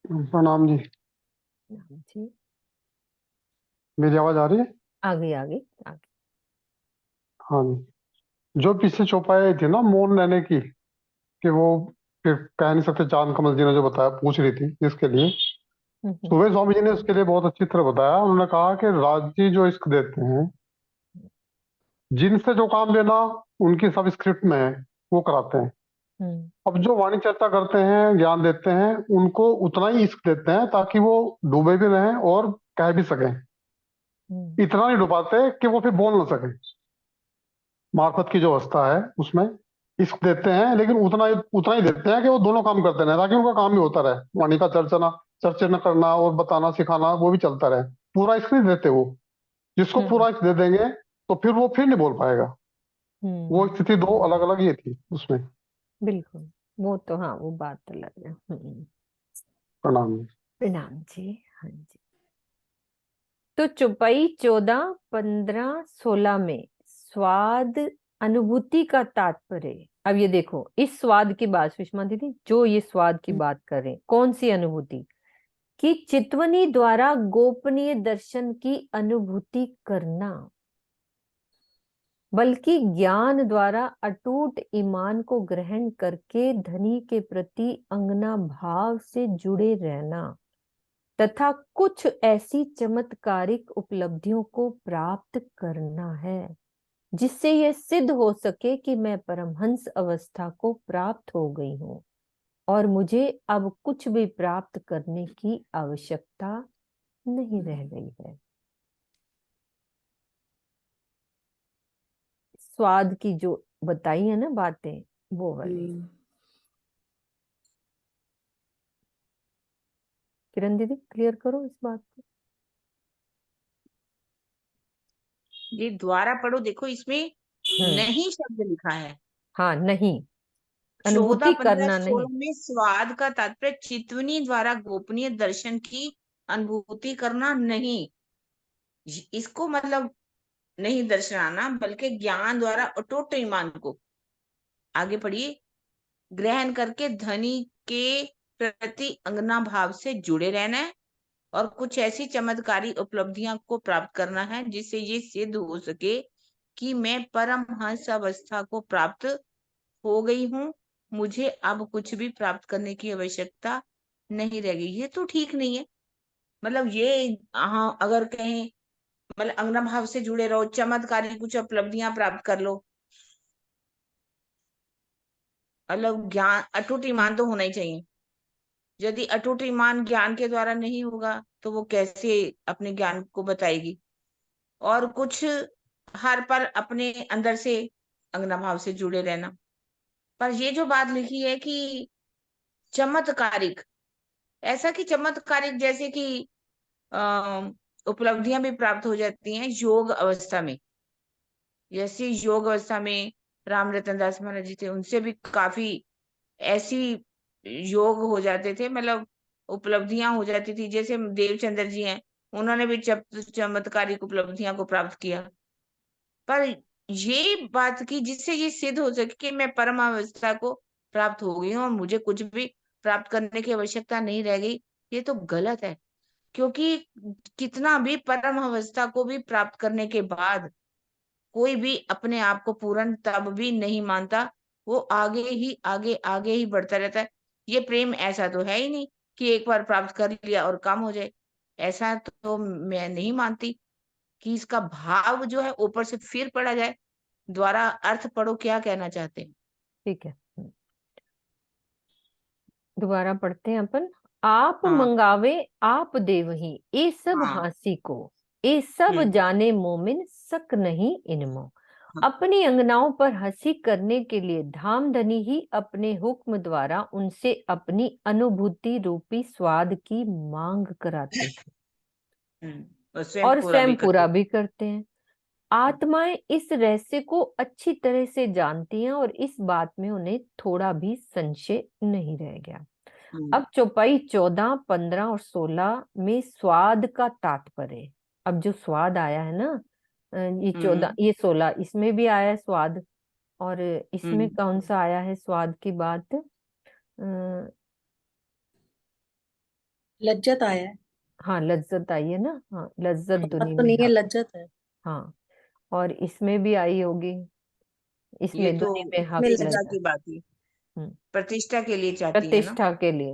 प्रणाम जी। हाँ जी, मेरी आवाज आ रही है? आ गई आ गई आ गई। हाँ जी। जो पीछे चौपाई थी ना मौन रहने की, कि वो फिर कह नहीं सकते, चांद कमल जी ने जो बताया पूछ रही थी इसके लिए, हम्म सुबह स्वामी जी ने उसके लिए बहुत अच्छी तरह बताया। उन्होंने कहा कि राजी जो इश्क देते हैं, जिनसे जो काम लेना उनकी सब स्क्रिप्ट में है, वो कराते हैं। हम्म अब जो वाणी चर्चा करते हैं, ज्ञान देते हैं, उनको उतना ही इश्क देते हैं ताकि वो डूबे भी रहें और कह भी सकें। हम्म इतना नहीं डुबाते कि वो फिर बोल ना सके। मार्फत की जो अवस्था है उसमें इश्क देते हैं, लेकिन उतना ही देते हैं कि वो दोनों काम करते रहे, ताकि उनका काम भी होता रहे, वाणी का चर्चना करना और बताना सिखाना वो भी चलता रहे। पूरा इश्क नहीं देते वो। जिसको हम्म पूरा इश्क दे देंगे तो फिर वो फिर नहीं बोल पाएगा। वो हम्म, स्थिति दो अलग अलग ये थी उसमें। बिल्कुल। वो तो हाँ, वो बात अलग है। प्रणाम। प्रणाम जी। हाँ जी, तो चौपाई 14, 15, 16 में स्वाद अनुभूति का तात्पर्य। अब ये देखो, इस स्वाद की बात सुषमा दीदी, जो ये स्वाद की बात कर रहे हैं, कौन सी अनुभूति? कि चितवनी द्वारा गोपनीय दर्शन की अनुभूति करना, बल्कि ज्ञान द्वारा अटूट ईमान को ग्रहण करके धनी के प्रति अंगना भाव से जुड़े रहना, तथा कुछ ऐसी चमत्कारिक उपलब्धियों को प्राप्त करना है जिससे यह सिद्ध हो सके कि मैं परमहंस अवस्था को प्राप्त हो गई हूँ और मुझे अब कुछ भी प्राप्त करने की आवश्यकता नहीं रह गई है। स्वाद की जो बताई है ना बातें, वो वाली। किरण दीदी क्लियर करो इस बात को। ये द्वारा पढ़ो, देखो इसमें हम्म। नहीं शब्द लिखा है। हाँ, नहीं, 14, अनुभूति 15, करना नहीं। 16 में स्वाद का तात्पर्य चितवनी द्वारा गोपनीय दर्शन की अनुभूति करना नहीं। इसको मतलब नहीं दर्शनाना, बल्कि ज्ञान द्वारा अटूट ईमान को, आगे पढ़िए, ग्रहण करके धनी के प्रति अंगना भाव से जुड़े रहना है और कुछ ऐसी चमत्कारी उपलब्धियां को प्राप्त करना है जिससे ये सिद्ध हो सके कि मैं परमहंस अवस्था को प्राप्त हो गई हूँ, मुझे अब कुछ भी प्राप्त करने की आवश्यकता नहीं रह गई। ये तो ठीक नहीं है। मतलब ये, हाँ, अगर कहें मतलब अंगना भाव से जुड़े रहो, चमत्कारी कुछ उपलब्धियां प्राप्त कर लो, मतलब ज्ञान, अटूट ईमान तो होना ही चाहिए। यदि अटूट ईमान ज्ञान के द्वारा नहीं होगा तो वो कैसे अपने ज्ञान को बताएगी। और कुछ हर पल अपने अंदर से अंगना भाव से जुड़े रहना। पर ये जो बात लिखी है कि चमत्कारिक, ऐसा कि चमत्कारिक जैसे कि उपलब्धियां भी प्राप्त हो जाती हैं योग अवस्था में। जैसे योग अवस्था में राम रतन दास महाराज जी थे, उनसे भी काफी ऐसी योग हो जाते थे, मतलब उपलब्धियां हो जाती थी। जैसे देवचंद्र जी हैं, उन्होंने भी चमत्कारिक उपलब्धियां को प्राप्त किया। पर ये बात की जिससे ये सिद्ध हो सके कि मैं परम अवस्था को प्राप्त हो गई हूँ और मुझे कुछ भी प्राप्त करने की आवश्यकता नहीं रह गई, ये तो गलत है। क्योंकि कितना भी परम अवस्था को भी प्राप्त करने के बाद कोई भी अपने आप को पूर्ण तब भी नहीं मानता, वो आगे ही आगे आगे ही बढ़ता रहता है। ये प्रेम ऐसा तो है ही नहीं कि एक बार प्राप्त कर लिया और काम हो जाए। ऐसा तो मैं नहीं मानती कि इसका भाव जो है ऊपर से फिर पढ़ा जाए। द्वारा अर्थ पढ़ो, क्या कहना चाहते हैं। ठीक है, दोबारा पढ़ते हैं अपन। आप हाँ, मंगावे आप देवही, ए सब हाँ, हांसी को, ए सब हम्म, जाने मोमिन शक नहीं इनमो। हाँ, अपनी अंगनाओं पर हंसी करने के लिए धामधनी ही अपने हुक्म द्वारा उनसे अपनी अनुभूति रूपी स्वाद की मांग कराते थे और स्वयं और पूरा भी स्वयं करते पूरा भी करते हैं। आत्माएं इस रहस्य को अच्छी तरह से जानती हैं और इस बात में उन्हें थोड़ा भी संशय नहीं रह गया। हैं। अब चौपाई 14, 15 और 16 में स्वाद का तात्पर्य, अब जो स्वाद आया है ना, ये 14, हम्म, ये 16, इसमें भी आया है स्वाद। और इसमें हम्म, कौन सा आया है स्वाद की बात? लज्जत आया है। हाँ, लज्जत आई है ना, हाँ, लज्जत स्वाद दुनी तो में, नहीं है, हाँ। लज्जत है। हाँ, और इसमें भी आई होगी, ये इसमें तो दुनी में हक में प्रतिष्ठा लज्जत, लज्जत। की बात है, हम्म, प्रतिष्ठा के लिए चाहती है ना। प्रतिष्ठा के लिए।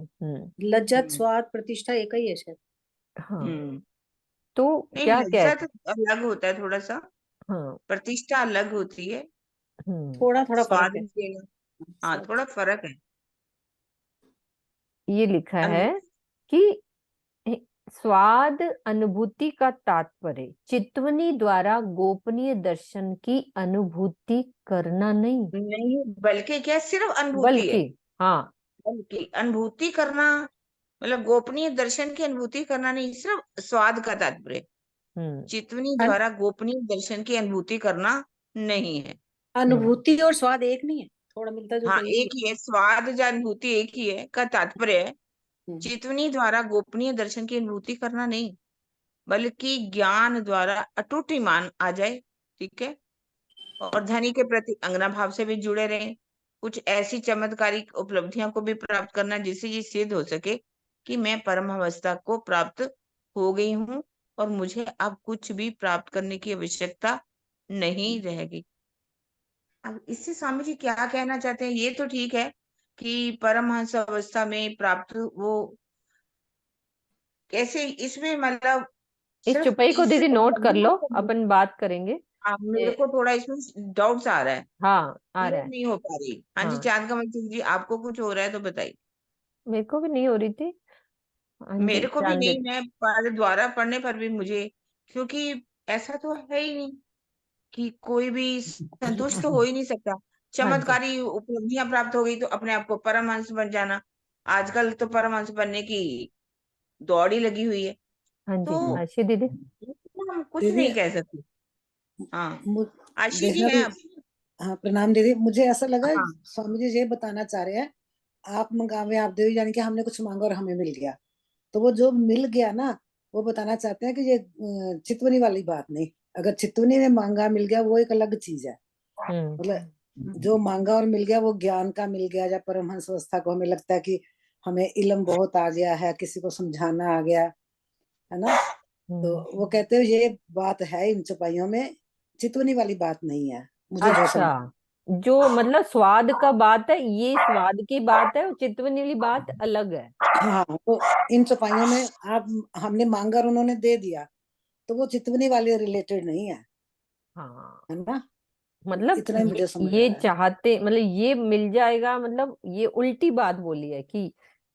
लज्जत हम्म, स्वाद प्रतिष्ठा एक ही है शायद। हाँ, हम्म। तो नहीं, क्या कह लज्जत अलग होता है थोड़ा सा, हाँ, प्रतिष्ठा अलग होती है। थोड़ा थोड़ा फर्क स्वाद है। के, हाँ, स्वाद थोड़ा फर्क है। ये लिखा है अनुभूति, कि स्वाद अनुभूति का तात्पर्य चित्तवनी द्वारा गोपनीय दर्शन की अनुभूति करना नहीं, नहीं, बल्कि क्या, सिर्फ अनुभूति है। बल्कि, हाँ, बल्कि अनुभूति करना, मतलब गोपनीय दर्शन की अनुभूति करना नहीं, सिर्फ स्वाद का तात्पर्य हम्म, चितवनी अन, द्वारा गोपनीय दर्शन की अनुभूति करना नहीं है। हम्म, अनुभूति और स्वाद एक नहीं है, थोड़ा मिलता हाँ, जुलता एक ही एक ही है, स्वाद या अनुभूति एक ही है का तात्पर्य है है। चितवनी द्वारा गोपनीय दर्शन की अनुभूति करना नहीं, बल्कि ज्ञान द्वारा अटूट ईमान आ जाए। ठीक है। और धनी के प्रति अंगना भाव से भी जुड़े रहें, कुछ ऐसी चमत्कारिक उपलब्धियों को भी प्राप्त करना जिससे ये सिद्ध हो सके कि मैं परम अवस्था को प्राप्त हो गई हूँ और मुझे अब कुछ भी प्राप्त करने की आवश्यकता नहीं रहेगी। अब इससे स्वामी जी क्या कहना चाहते हैं? ये तो ठीक है कि परमहंस अवस्था में प्राप्त वो कैसे, इसमें मतलब इस सिर्फ चौपाई को इस दीदी नोट कर लो, उपलब्धियों को, अपन बात करेंगे। मेरे को थोड़ा इसमें डाउट्स आ रहा है, हाँ, आ रहा क्लियर है। नहीं हो पा रही। हाँ जी, हाँ, चांद कमल सिंह जी, आपको कुछ हो रहा है तो बताइए। मेरे को भी नहीं हो रही थी। हाँ जी, मेरे को भी जानवी। नहीं, मैं द्वारा पढ़ने पर भी मुझे, क्योंकि ऐसा तो है ही नहीं कि कोई भी संतुष्ट तो हो ही नहीं सकता। हाँ जी, चमत्कारी उपलब्धियां प्राप्त हो गई तो अपने आप को परमहंस बन जाना, आजकल तो परमहंस बनने की दौड़ ही लगी हुई है। हाँ जी, तो आशी दीदी। हम कुछ दीदी नहीं कह सकते। हाँ मु- आशी जी देखना हैं भी। आप। हाँ प्रणाम दीदी, मुझे ऐसा लगा हाँ स्वामी जी ये बताना चाह रहे हैं आप मंगावे आप देवी, यानी कि हमने कुछ मांगा और हमें मिल गया। तो वो जो मिल गया ना, वो बताना चाहते हैं कि ये चितवनी वाली बात नहीं। अगर चितवनी में मांगा मिल गया वो एक अलग चीज है। मतलब जो मांगा और मिल गया वो ज्ञान का मिल गया, या परमहंस अवस्था को हमें लगता है कि हमें इल्म बहुत आ गया है, किसी को समझाना आ गया है ना। तो वो कहते हैं ये बात है इन चौपाइयों में, चितवनी वाली बात नहीं है। मुझे जो समझ, अच्छा, जो मतलब स्वाद का बात है, ये स्वाद की बात है और चितवनी वाली बात अलग है। हाँ तो इन चौपाइयों में आप हमने मांगा और उन्होंने दे दिया, तो वो चितवनी वाले रिलेटेड नहीं है, हाँ, है ना। मतलब इतना ही मुझे समझ ये आया। चाहते, मतलब ये मिल जाएगा, मतलब ये उल्टी बात बोली है कि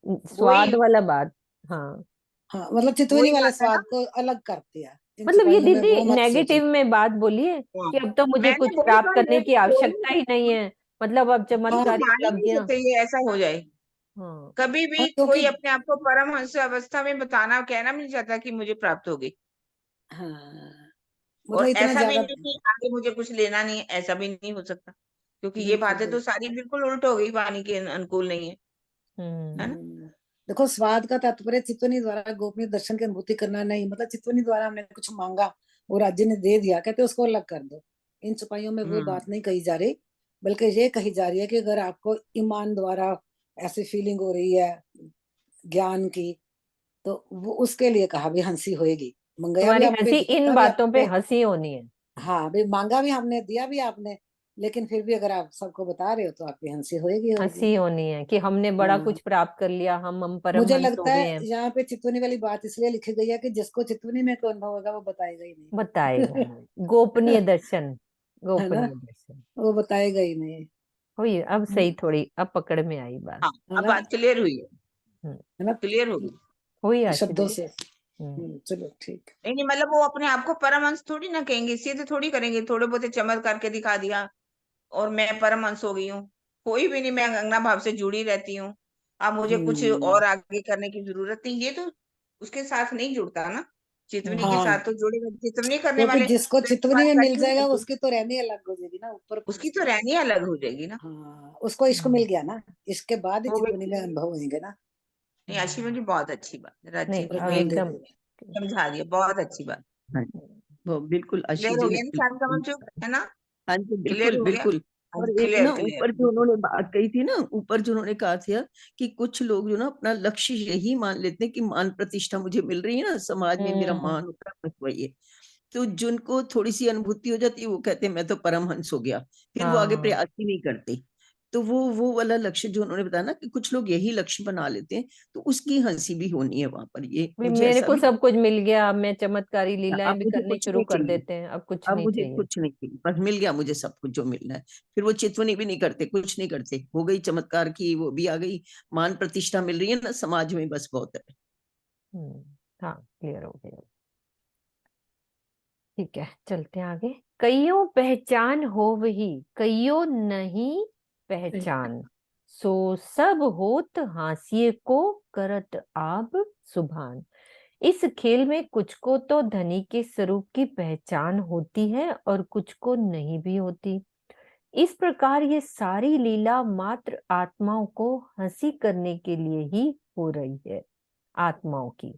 स्वाद वही वाला बात। हाँ, हाँ मतलब चितवनी वही वाले बात है ना। स्वाद को अलग कर दिया इन मतलब ये चौपाइयों में, दीदी वो मत सोचना। नेगेटिव में बात बोली है हाँ कि अब तो मुझे मैंने कुछ वही प्राप्त कहा करने ये की कोई आवश्यकता ही नहीं है, मतलब अब हाँ तो चमत्कारी मान ही नहीं उपलब्धियां। सकते ये ऐसा हो जाए। हाँ, कभी हाँ भी क्योंकि कोई अपने आप को परमहंस अवस्था में बताना कहना भी नहीं चाहता कि मुझे प्राप्त होगी। हाँ और मतलब इतना ऐसा भी ज्यादा, नहीं कि आगे मुझे कुछ लेना नहीं है, ऐसा भी नहीं हो सकता, क्योंकि ये बिल्कुल बातें तो बिल्कुल। सारी बिल्कुल उल्ट हो गई, वाणी के अनुकूल नहीं है ना। हम्म, देखो स्वाद का तात्पर्य चितवनी द्वारा गोपनीय दर्शन की अनुभूति करना नहीं, मतलब चितवनी द्वारा हमने कुछ मांगा और राज्य ने दे दिया, कहते उसको अलग कर दो। इन चौपाइयों में वो हम्म बात नहीं कही जा रही, बल्कि ये कही जा रही है कि अगर आपको ईमान द्वारा ऐसी फीलिंग हो रही है ज्ञान की, तो वो उसके लिए कहा भी हंसी होएगी। मंगया भी तुम्हारी आप पे, हंसी इन दिया भी आप बातों पे पे, हंसी होनी है। हाँ भी मांगा भी हमने, दिया भी आपने, लेकिन फिर भी अगर आप सबको बता रहे हो तो आपकी हंसी होएगी होएगी। हंसी होनी है कि हमने बड़ा हाँ कुछ प्राप्त कर लिया, हम मुझे परमहंस हो लगता गए है हैं। यहाँ पे चितवनी वाली बात इसलिए लिखी गई है कि जिसको चितवनी में कोई अनुभव होगा वो बताएगा ही बताएगा नहीं। नहीं, गोपनीय दर्शन, है ना, गोपनीय दर्शन। वो बताएगा ही नहीं। हुई अब सही, थोड़ी अब पकड़ में आई बात। हाँ है अब ना, बात क्लियर हुई है, है ना, क्लियर होगी। हुई आशी शब्दों दीदी। से। चलो ठीक। नहीं नहीं, मतलब वो अपने आप को परमहंस थोड़ी ना कहेंगे, सीधे थोड़ी करेंगे, थोड़े बहुत चमत्कार करके दिखा दिया और मैं परमहंस हो गई हूँ। कोई भी नहीं, मैं गंगा भाव से जुड़ी रहती हूँ, अब मुझे कुछ हम्म और आगे करने की जरूरत नहीं, ये तो उसके साथ नहीं जुड़ता ना। चितवनी के हाँ साथ तो जुड़ेगा, चितवनी करने क्योंकि वाले जिसको फिर तो चितवनी बात में मिल करनी ही जाएगा होगी। उसकी तो रहनी अलग हो जाएगी ना, ऊपर उसकी उसकी। तो रहनी अलग हो जाएगी ना। हाँ उसको इश्क मिल गया ना, इसके बाद ही वो चितवनी में व्यक्ति, अनुभव होंगे ना। नहीं आशीर्वाद जी बहुत अच्छी बात, राज्य नहीं, अब प्रणाम में एकदम। दीदी। समझा दिया, बहुत अच्छी बात। हाँ, वो बिल्कुल क्लियर आशीष हो जी ने गया ना सारी बिल्कुल। समझ, है ना। हाँ जी क्लियर बिल्कुल हो गया। बिल्कुल। और एक क्लियर ना क्लियर ऊपर जो बिल्कुल। उन्होंने बात कही थी ना, ऊपर जो उन्होंने कहा था कि कुछ लोग जो ना अपना लक्ष्य यही मान लेते हैं कि मान प्रतिष्ठा मुझे मिल रही है ना, समाज में मेरा मान होता है, बस वही है। तो जिनको थोड़ी सी अनुभूति हो जाती है वो कहते हैं मैं तो परमहंस हो गया, फिर वो आगे हाँ, प्रयास ही नहीं करते। तो वो वाला लक्ष्य जो उन्होंने बताया ना कि कुछ लोग यही लक्ष्य बना लेते हैं, तो उसकी हंसी भी होनी है वहां पर, ये भी मुझे मेरे ऐसा को भी। सब कुछ मिल गया, अब मैं चमत्कारी लीलाएं अब भी मुझे करनी कुछ शुरू नहीं कर चाहिए, देते हैं, अब कुछ अब नहीं मुझे चाहिए। कुछ नहीं चाहिए, बस मिल गया मुझे सब कुछ जो मिलना है। फिर वो चितवनी भी नहीं करते, कुछ नहीं करते, हो गई चमत्कार की वो भी आ गई, मान प्रतिष्ठा मिल रही है ना समाज में, बस बहुत है। हाँ, क्लियर हो गया। ठीक है, चलते हैं आगे। कईयों पहचान हो वही, कईयों नहीं पहचान, सो सब होत हासिये को करत आप सुभान। इस खेल में कुछ को तो धनी के स्वरूप की पहचान होती है और कुछ को नहीं भी होती। इस प्रकार ये सारी लीला मात्र आत्माओं को हंसी करने के लिए ही हो रही है, आत्माओं की,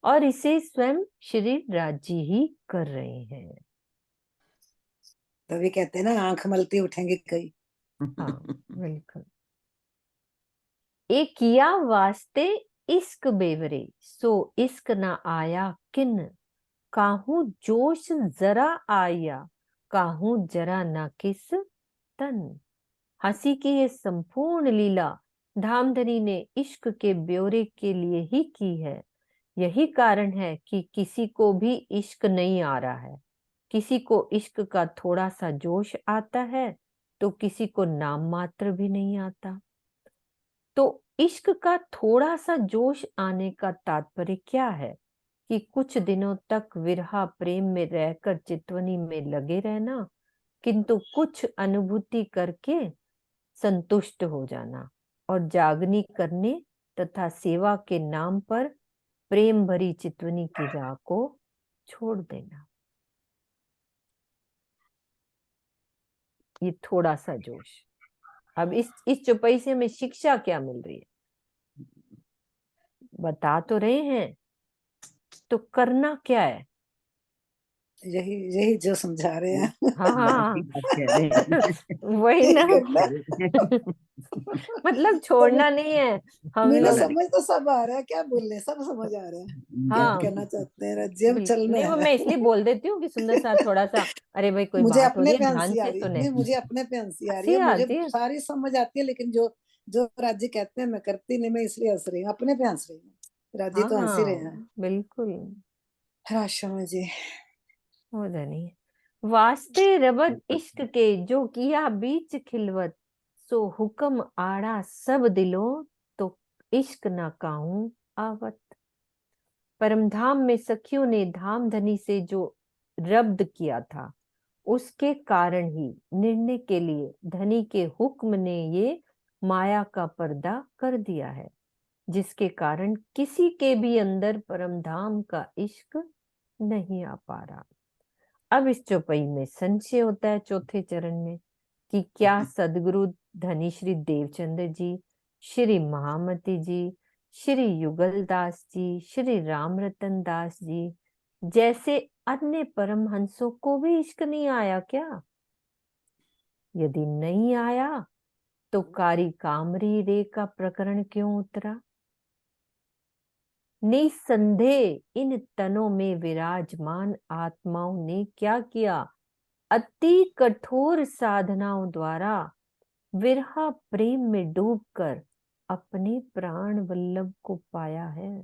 और इसे स्वयं श्री राज्य ही कर रहे हैं। तभी कहते हैं ना आंख मलती उठेंगे कई। हाँ, बिल्कुल। एक किया वास्ते इश्क बेवरे, सो इश्क ना आया किन, काहू जोश जरा आया, काहू जरा ना किस तन। हंसी की ये संपूर्ण लीला धामधनी ने इश्क के ब्योरे के लिए ही की है। यही कारण है कि किसी को भी इश्क नहीं आ रहा है, किसी को इश्क का थोड़ा सा जोश आता है तो किसी को नाम मात्र भी नहीं आता। तो इश्क का थोड़ा सा जोश आने का तात्पर्य क्या है कि कुछ दिनों तक विरहा प्रेम में रहकर चितवनी में लगे रहना, किंतु कुछ अनुभूति करके संतुष्ट हो जाना और जागनी करने तथा सेवा के नाम पर प्रेम भरी चितवनी की राह को छोड़ देना। ये थोड़ा सा जोश। अब इस चौपाई से हमें शिक्षा क्या मिल रही है? बता तो रहे हैं, तो करना क्या है? यही यही जो समझा रहे हैं। हाँ बात कह रहे हैं। वही यही ना। करना। मतलब छोड़ना नहीं है हम मेरे लोग। समझ तो सब आ रहा है, क्या बोल रहे हैं, सब समझ आ रहे हैं क्या हाँ कहना चाहते हैं। राज्य चलना नहीं, वो है। मैं इसलिए बोल देती हूँ कि सुंदर सा थोड़ा सा, अरे भाई कोई मुझे बात हो अपने रही है, पे ध्यान हंसी आ से रही है, सुने। नहीं मुझे अपने पे हंसी आ रही हंसी है, मुझे आती है। सारी समझ आती है, लेकिन जो जो राज्य कहते हैं मैं करती नहीं, मैं इसलिए हंस रही हूँ, अपने पे हंस रही हूँ। राज्य तो हंस ही रहे हैं। बिल्कुल। राशा जी। हो जानी वास्ते रबद इश्क के जो किया बीच खिलवत, सो हुक्म आड़ा सब दिलों, तो इश्क ना काहूं आवत। परमधाम में सखियों ने धाम धनी से जो रब्द किया था, उसके कारण ही निर्णय के लिए धनी के हुक्म ने ये माया का पर्दा कर दिया है, जिसके कारण किसी के भी अंदर परमधाम का इश्क नहीं आ पा रहा। अब इस चौपाई में संशय होता है चौथे चरण में कि क्या सदगुरु धनी श्री देवचंद्र जी, श्री महामती जी, श्री युगल दास जी, श्री राम रतन दास जी जैसे अन्य परमहंसों को भी इश्क नहीं आया क्या? यदि नहीं आया तो कारी कामरी रे का प्रकरण क्यों उतरा? निसंदेह इन तनों में विराजमान आत्माओं ने क्या किया? अति कठोर साधनाओं द्वारा विरहा प्रेम में डूबकर अपने प्राण वल्लभ को पाया है,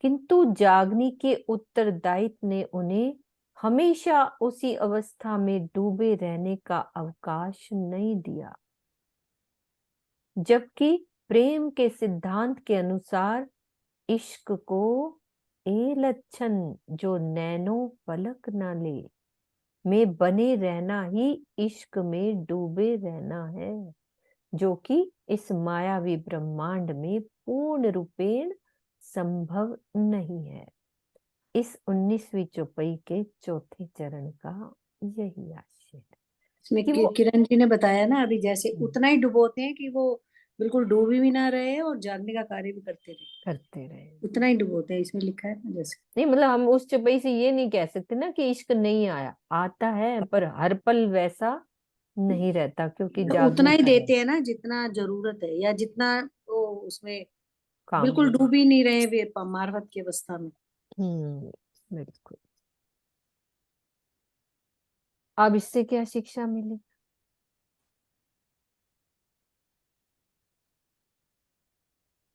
किंतु जागनी के उत्तरदायित्व ने उन्हें हमेशा उसी अवस्था में डूबे रहने का अवकाश नहीं दिया, जबकि प्रेम के सिद्धांत के अनुसार इश्क को ए लक्षण जो नैनो पलक न ले में बने रहना ही इश्क में डूबे रहना है, जो कि इस मायावी ब्रह्मांड में पूर्ण रूपेण संभव नहीं है। इस 19वीं चौपाई के चौथे चरण का यही आशय है इसमें कि वो किरण जी ने बताया ना अभी, जैसे उतना ही डुबोते हैं कि वो बिल्कुल डूबी भी ना रहे और जागने का कार्य भी करते रहे। उतना ही डुबोते हैं, इसमें लिखा है ना जैसे। नहीं मतलब हम उस चौपाई से ये नहीं कह सकते ना कि इश्क नहीं आया, आता है पर हर पल वैसा नहीं रहता, क्योंकि तो उतना जागने ही का देते हैं ना जितना जरूरत है, या जितना वो उसमें काम बिल्कुल नहीं। डूब ही नहीं रहे वे मार्फत की अवस्था में। बिल्कुल। अब इससे क्या शिक्षा मिली?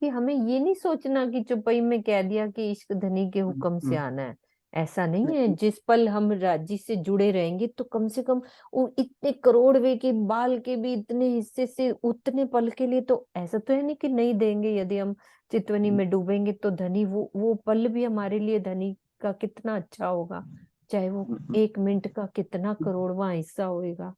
कि हमें ये नहीं सोचना कि चौपाई में कह दिया कि इश्क धनी के हुक्म से आना है, ऐसा नहीं है। जिस पल हम राज्य से जुड़े रहेंगे तो कम से कम वो इतने करोड़वे के बाल के भी इतने हिस्से से उतने पल के लिए तो ऐसा तो है नहीं कि नहीं देंगे। यदि हम चितवनी में डूबेंगे तो धनी वो पल भी हमारे लिए धनी का कितना अच्छा होगा, चाहे वो 1 मिनट का कितना करोड़वा हिस्सा होएगा।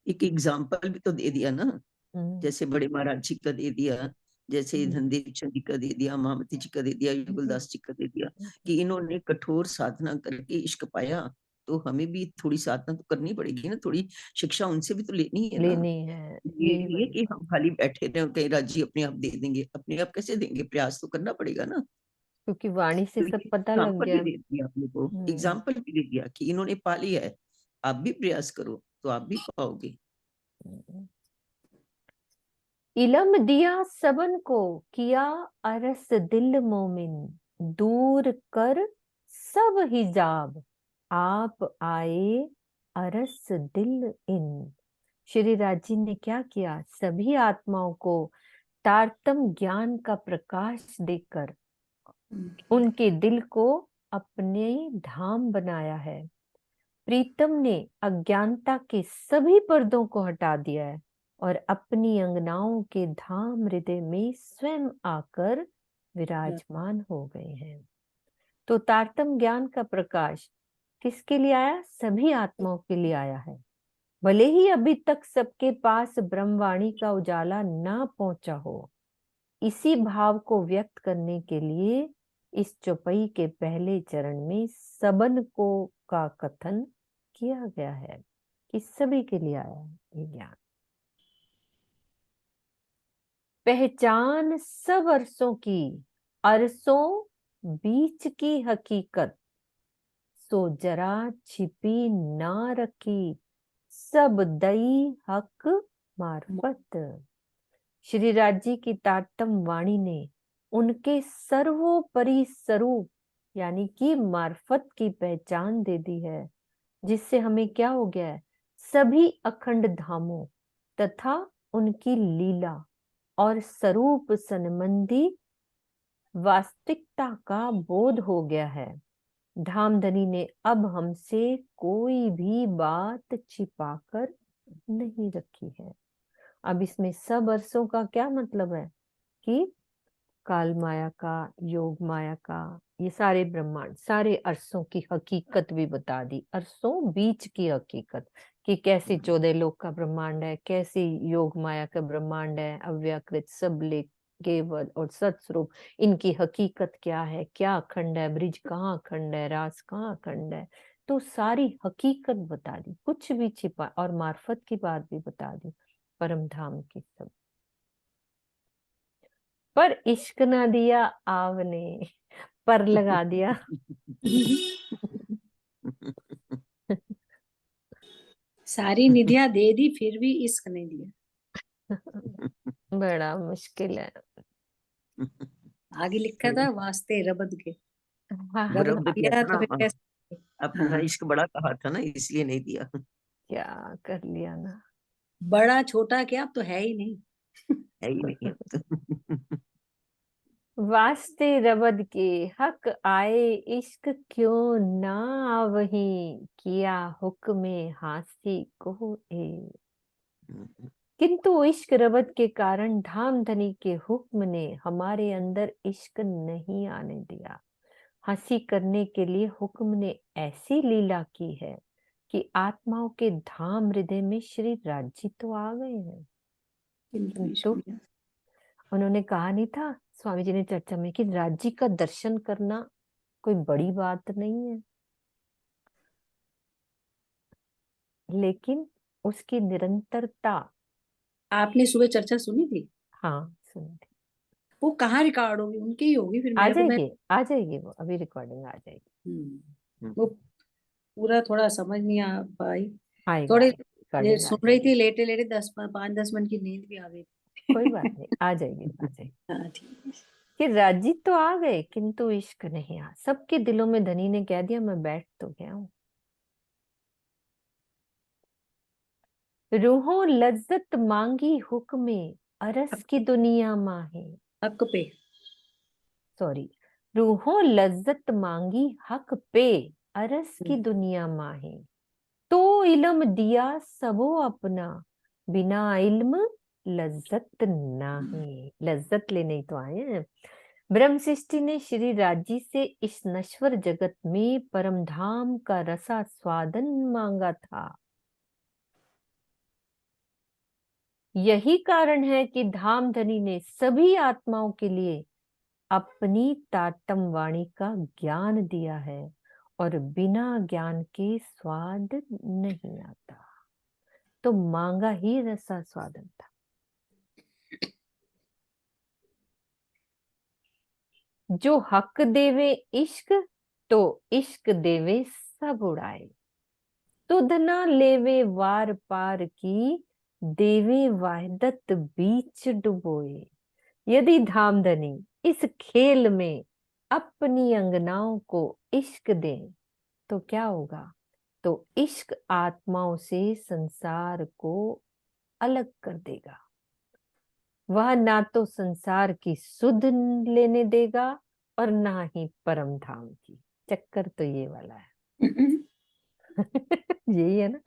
एक एग्जाम्पल भी तो दे दिया ना, जैसे बड़े महाराज जी का दे दिया, जैसे धनदेव चंद जी का दे दिया, महामती जी का दे दिया, युगलदास जी का दे दिया, कि इन्होंने कठोर साधना करके इश्क पाया, तो हमें भी थोड़ी साधना तो करनी पड़ेगी ना, थोड़ी शिक्षा उनसे भी तो लेनी है ना। लेनी है। ये नहीं है कि हम खाली बैठे रहे कहीं राज्य अपने आप दे देंगे, अपने आप कैसे देंगे, प्रयास तो करना पड़ेगा ना। क्योंकि वाणी से तो सब ये पता लग एग्जाम्पल गया। भी दे दिया आपने को, एग्जाम्पल भी दे दिया कि इन्होंने पा लिया है, आप भी प्रयास करो तो आप भी पाओगे। इलम दिया सबन को किया अरस दिल मोमिन, दूर कर सब हिजाब आप आए अरस दिल इन। श्री राजी ने क्या किया? सभी आत्माओं को तारतम ज्ञान का प्रकाश देकर उनके दिल को अपने धाम बनाया है। प्रीतम ने अज्ञानता के सभी पर्दों को हटा दिया है और अपनी अंगनाओं के धाम हृदय में स्वयं आकर विराजमान हो गए हैं। तो तारतम ज्ञान का प्रकाश किसके लिए आया? सभी आत्माओं के लिए आया है। भले ही अभी तक सबके पास ब्रह्मवाणी का उजाला ना पहुंचा हो, इसी भाव को व्यक्त करने के लिए इस चौपाई के पहले चरण में सबन को का कथन किया गया है। कि सभी के लिए आया है ये ज्ञान। पहचान सब अरसों की, अरसों बीच की हकीकत, सो जरा छिपी ना रखी, सब दई हक मार्फत। श्री राज जी की तारतम वाणी ने उनके सर्वोपरि स्वरूप यानी कि मार्फत की पहचान दे दी है, जिससे हमें क्या हो गया है, सभी अखंड धामों तथा उनकी लीला और स्वरूप संबंधी वास्तविकता का बोध हो गया है। धामधनी ने अब हमसे कोई भी बात छिपाकर नहीं रखी है। अब इसमें सब अरसों का क्या मतलब है कि काल माया का, योग माया का, ये सारे ब्रह्मांड, सारे अरसों की हकीकत भी बता दी। अरसों बीच की हकीकत कि कैसे 14 लोक का ब्रह्मांड है, कैसे योग माया का ब्रह्मांड है, अव्याकृत, सबलिक, केवल और सत्स्वरूप, इनकी हकीकत क्या है, क्या अखंड है, ब्रिज कहाँ अखंड है, रास कहाँ अखंड है। तो सारी हकीकत बता दी, कुछ भी छिपा, और मार्फत की बात भी बता दी, परम धाम की सब। पर इश्क ना दिया आपने, पर लगा दिया। सारी निधियां दे दी फिर भी इश्क नहीं दिया। बड़ा मुश्किल है। आगे लिखा था वास्ते रबद के, हाँ, रबद रब्द किया किया था तो फिर ना, कैसे। अपना हाँ, इश्क बड़ा कहा था ना, इसलिए नहीं दिया। क्या कर लिया ना। बड़ा छोटा क्या, अब तो है ही नहीं। है ही नहीं अब तो। वास्ते रबद के हक आए, इश्क क्यों ना वही, किया हुक्म हासी को ए। किंतु इश्क रबत के कारण धामधनी के हुक्म ने हमारे अंदर इश्क नहीं आने दिया। हंसी करने के लिए हुक्म ने ऐसी लीला की है कि आत्माओं के धाम हृदय में श्री राज्य तो आ गए हैं। किंतु इश्क तो नहीं। उन्होंने कहा नहीं था स्वामी जी ने चर्चा में कि राज्य का दर्शन करना कोई बड़ी बात नहीं है, लेकिन उसकी निरंतरता। आपने सुबह चर्चा सुनी थी? हाँ सुनी थी। वो कहाँ रिकॉर्ड होगी, उनकी ही होगी फिर, आ मेरे को मैं। जाएगी, आ जाएगी, वो अभी रिकॉर्डिंग आ जाएगी। वो पूरा थोड़ा समझ नहीं आ पाई। आएगा, थोड़ी ये रिकॉर्डिंग आ सुन रही जाएगी। थी लेटे लेटे, 5-10 मिनट की नींद भी आ गई कोई बात थी। नहीं, आ जाएगी, आ जाएगी। हाँ ठीक है। कि राजी तो आ गए किंतु इश्क नहीं आ। सबके दिलों में धनी ने कह दिया मैं बैठ तो गया हूं। रूहों लज्जत मांगी हुक्मे, अरस की दुनिया माहे। हक पे। सॉरी, रूहों लज्जत मांगी हक पे, अरस की दुनिया माहे। तो इल्म दिया सबो अपना, बिना इल्म लज्जत नाही। लज्जत लेने ही तो आए हैं। ब्रह्म सृष्टि ने श्री राजी से इस नश्वर जगत में परम धाम का रसा स्वादन मांगा था। यही कारण है कि धामधनी ने सभी आत्माओं के लिए अपनी तारतम वाणी का ज्ञान दिया है, और बिना ज्ञान के स्वाद नहीं आता। तो मांगा ही रसा स्वादन था। जो हक देवे इश्क, तो इश्क देवे सब उड़ाए। तुध ना लेवे वार पार की, देवे वाहिदत बीच डुबोए। यदि धामधनी इस खेल में अपनी अंगनाओं को इश्क दे तो क्या होगा? तो इश्क आत्माओं से संसार को अलग कर देगा। वह ना तो संसार की सुध लेने देगा और ना ही परम धाम की। चक्कर तो ये वाला है। यही है ना।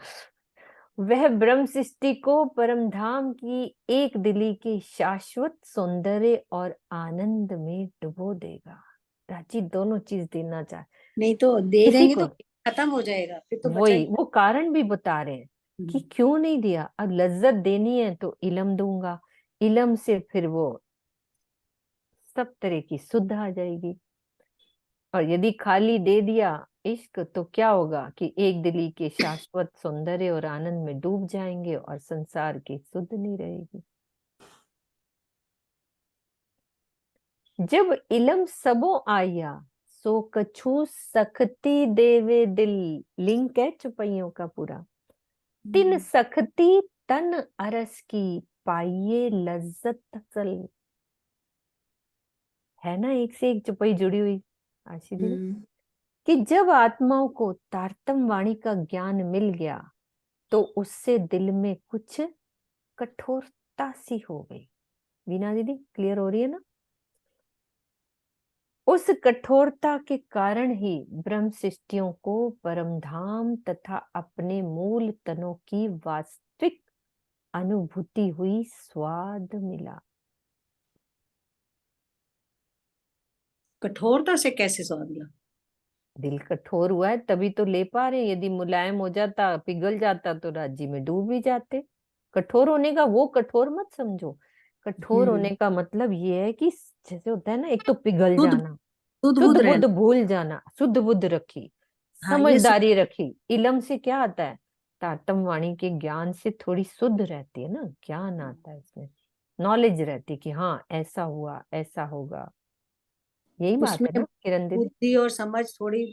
वह ब्रह्म सृष्टि को परम धाम की एक दिली के शाश्वत सौंदर्य और आनंद में डुबो देगा। राजी दोनों चीज देना चाहे, नहीं तो दे इसी देंगे को तो खत्म हो जाएगा, फिर तो बचा वही ही। वो कारण भी बता रहे हैं कि क्यों नहीं दिया। अब लज्जत देनी है तो इलम दूंगा, इलम से फिर वो सब तरह की शुद्ध आ जाएगी। और यदि खाली दे दिया इश्क तो क्या होगा कि एक दिली के शाश्वत सौंदर्य और आनंद में डूब जाएंगे और संसार की सुध नहीं रहेगी। जब इलम सबो आया सो कछु सखती देवे दिल, लिंक है चुपैयों का पूरा। तिन सखती तन अरस की पाइये लज्जत असल। है ना एक से एक चुपई जुड़ी हुई आशी दीदी, कि जब आत्माओं को तारतम वाणी का ज्ञान मिल गया तो उससे दिल में कुछ कठोरता सी हो गई। वीणा दीदी क्लियर हो रही है ना? उस कठोरता के कारण ही ब्रह्म सृष्टियों को परमधाम तथा अपने मूल तनों की वास्तविक अनुभूति हुई, स्वाद मिला। कठोरता से कैसे स्वाद मिला? दिल कठोर हुआ है तभी तो ले पा रहे हैं। यदि मुलायम हो जाता, पिघल जाता तो राज्य में डूब भी जाते। कठोर होने का वो कठोर मत समझो। कठोर होने का मतलब ये है कि जैसे होता है ना, एक तो पिघल शुद्ध जाना, शुद्ध शुद्ध बुद्ध बुद्ध रहना। भूल जाना, शुद्ध बुद्ध रखी, हाँ ये समझदारी रखी। इलम से क्या आता है? तारतम वाणी के ज्ञान से थोड़ी शुद्ध रहती है ना, ज्ञान आता है इसमें, नॉलेज रहती है कि हाँ ऐसा हुआ, ऐसा होगा। यही बात है उसमें ना किरण दीदी? बुद्धि और समझ थोड़ी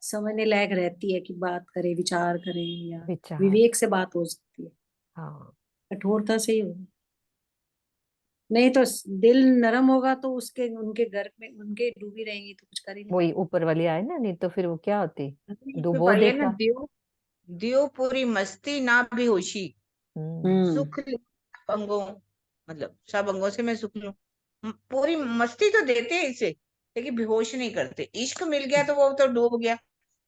समझने लायक रहती है कि बात करे, विचार करें, या विचार, विवेक से बात हो सकती है। हाँ। कठोरता से ही होगी। नहीं तो दिल नरम होगा तो उसके उनके घर में उनके डूबी रहेंगी तो कुछ कर ही नहीं वही ऊपर वाली आए ना, नहीं तो फिर वो क्या होती, पाएंगे। इसमें डुबो पाइए ना, देता। दियो पूरी मस्ती ना भी होशी, सुख हम्म। सब अंगों, मतलब सब अंगों से मैं सुख लूं। पूरी मस्ती तो देते हैं इसे, लेकिन बेहोश नहीं करते। इश्क मिल गया तो वो तो डूब गया।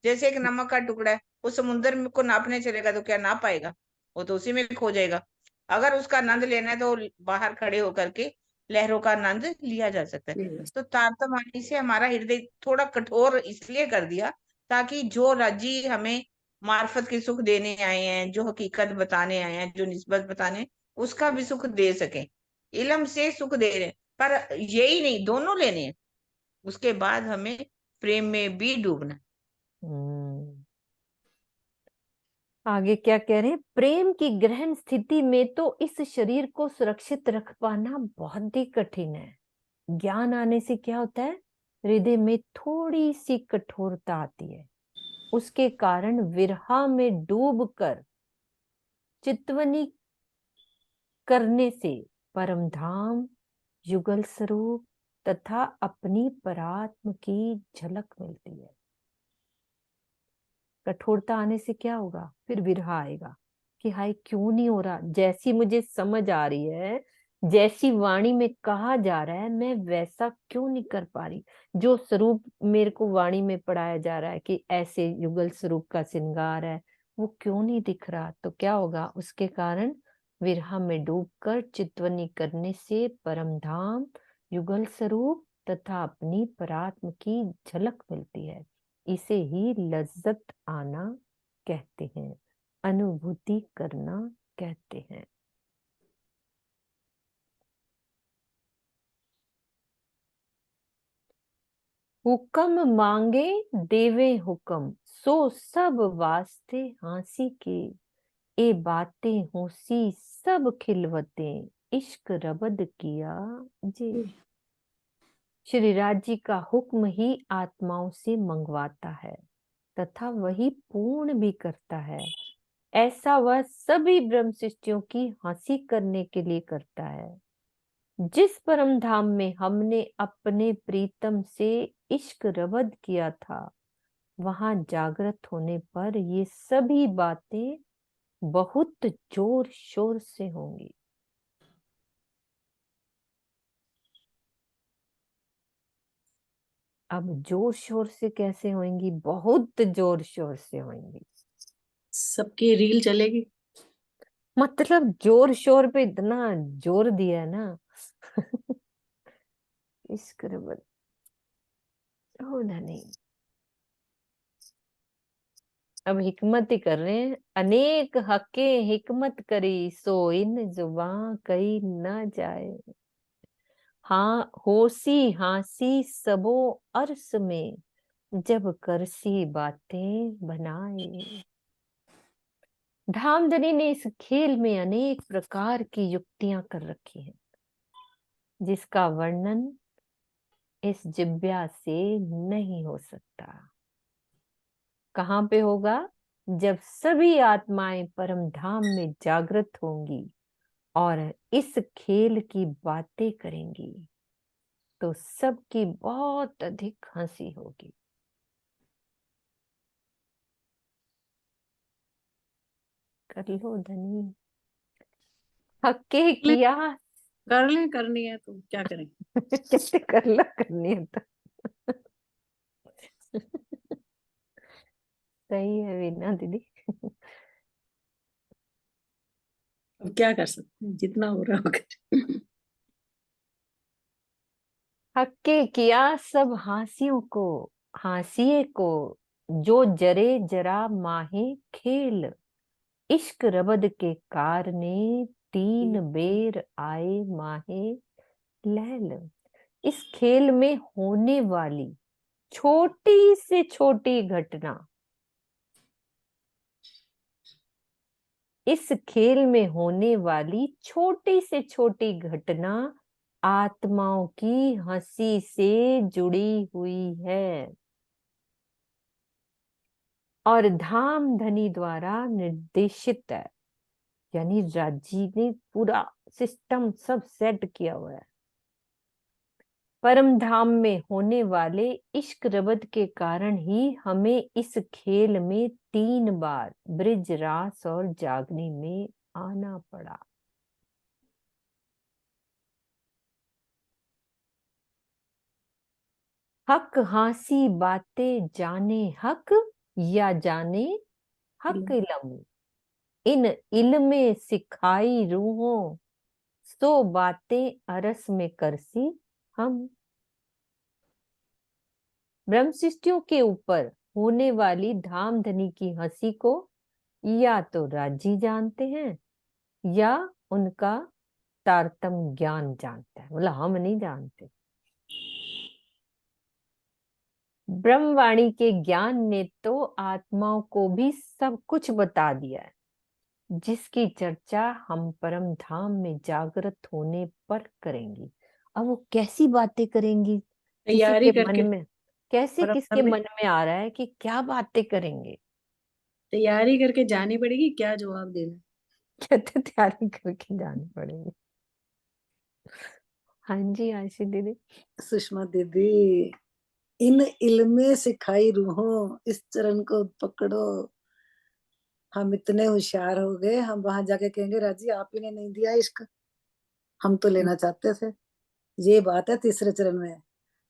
जैसे एक नमक का टुकड़ा है, वो समुद्र में को नापने चलेगा तो क्या नाप पाएगा? वो तो उसी में खो जाएगा। अगर उसका आनंद लेना है तो बाहर खड़े होकर के लहरों का आनंद लिया जा सकता है। तो तारतम्य से हमारा हृदय थोड़ा कठोर इसलिए कर दिया ताकि जो राजी हमें मार्फत के सुख देने आए हैं, जो हकीकत बताने आए हैं, जो निस्बत बताने, उसका भी सुख दे सके। इल्म से सुख दे रहे हैं, पर यही नहीं, दोनों लेने हैं। उसके बाद हमें प्रेम में भी डूबना है। हम्म। आगे क्या कह रहे हैं? प्रेम की ग्रहण स्थिति में तो इस शरीर को सुरक्षित रख पाना बहुत ही कठिन है। ज्ञान आने से क्या होता है? हृदय में थोड़ी सी कठोरता आती है। उसके कारण विरहा में डूबकर चितवनी करने से परमधाम, युगल स्वरूप तथा अपनी परात्म की झलक मिलती है। कठोरता आने से क्या होगा? फिर विरहा आएगा कि हाय क्यों नहीं हो रहा, जैसी मुझे समझ आ रही है, जैसी वाणी में कहा जा रहा है, मैं वैसा क्यों नहीं कर पा रही। जो स्वरूप मेरे को वाणी में पढ़ाया जा रहा है कि ऐसे युगल स्वरूप का श्रृंगार है, वो क्यों नहीं दिख रहा। तो क्या होगा? उसके कारण विरहा में डूबकर चितवनी करने से परमधाम, युगल स्वरूप तथा अपनी परात्म की झलक मिलती है। इसे ही लज्जत आना कहते हैं, अनुभूति करना कहते हैं। हुक्म मांगे देवे हुक्म, सो सब वास्ते हांसी के। ए बातें होसी सब खिलवतें, इश्क रबद किया जी। श्री राज जी का हुक्म ही आत्माओं से मंगवाता है तथा वही पूर्ण भी करता है। ऐसा वह सभी ब्रह्म सृष्टियों की हंसी करने के लिए करता है। जिस परम धाम में हमने अपने प्रीतम से इश्क रबद किया था, वहां जागृत होने पर ये सभी बातें बहुत जोर शोर से होंगी। अब जोर शोर से कैसे होंगी? बहुत जोर शोर से होंगी। सबकी रील चलेगी। मतलब जोर शोर पे इतना जोर दिया है ना इश्क रबद होना नहीं। अब हिकमत ही कर रहे हैं। अनेक हके हिकमत करी, सो इन जुबां कही न जाए। हाँ होसी हासी सबो अर्स में, जब करसी बातें बनाए। धामधनी ने इस खेल में अनेक प्रकार की युक्तियां कर रखी हैं, जिसका वर्णन इस जिज्ञा से नहीं हो सकता। कहाँ पे होगा? जब सभी आत्माएं परम धाम में जागृत होंगी और इस खेल की बातें करेंगी, तो सबकी बहुत अधिक हंसी होगी। कर लो धनी। हक्के किया। कर लें, करनी है तो क्या करें। कैसे कर लो, करनी है तो। सही है वीना दीदी। अब क्या कर सकते हैं, जितना हो रहा होगा। हक्के किया सब हांसियों को, हांसिए को, जो जरे जरा माहे खेल। इश्क रबद के कार ने तीन बेर आए माहे लैल। इस खेल में होने वाली छोटी से छोटी घटना, इस खेल में होने वाली छोटी से छोटी घटना आत्माओं की हंसी से जुड़ी हुई है और धामधनी द्वारा निर्देशित है। यानी राजी ने पूरा सिस्टम सब सेट किया हुआ है। परम धाम में होने वाले इश्क रबद के कारण ही हमें इस खेल में 3 बार ब्रिज रास और जागने में आना पड़ा। हक हांसी बातें जाने हक, या जाने हक इलम। इन इल्मे सिखाई रूहों, सो बातें अरस में करसी हम। ब्रह्म सृष्टियों के ऊपर होने वाली धामधनी की हंसी को या तो राजी जानते हैं या उनका तारतम ज्ञान जानता है, मतलब हम नहीं जानते। ब्रह्मवाणी के ज्ञान ने तो आत्माओं को भी सब कुछ बता दिया है, जिसकी चर्चा हम परम धाम में जागृत होने पर करेंगी। अब वो कैसी बातें करेंगी, किसी तैयारी के करके मन में कैसे, परम किसके धाम में मन में आ रहा है कि क्या बातें करेंगे। तैयारी करके जानी पड़ेगी, क्या जवाब देना। कहते तैयारी करके जानी पड़ेगी। हाँ जी आशी दीदी। सुषमा दीदी, इन इल्मे सिखाई रूहों, इस चरण को पकड़ो। हम इतने होशियार हो गए, हम वहां जाके कहेंगे राजी आप ही ने नहीं दिया इश्क, हम तो लेना चाहते थे। ये बात है तीसरे चरण में।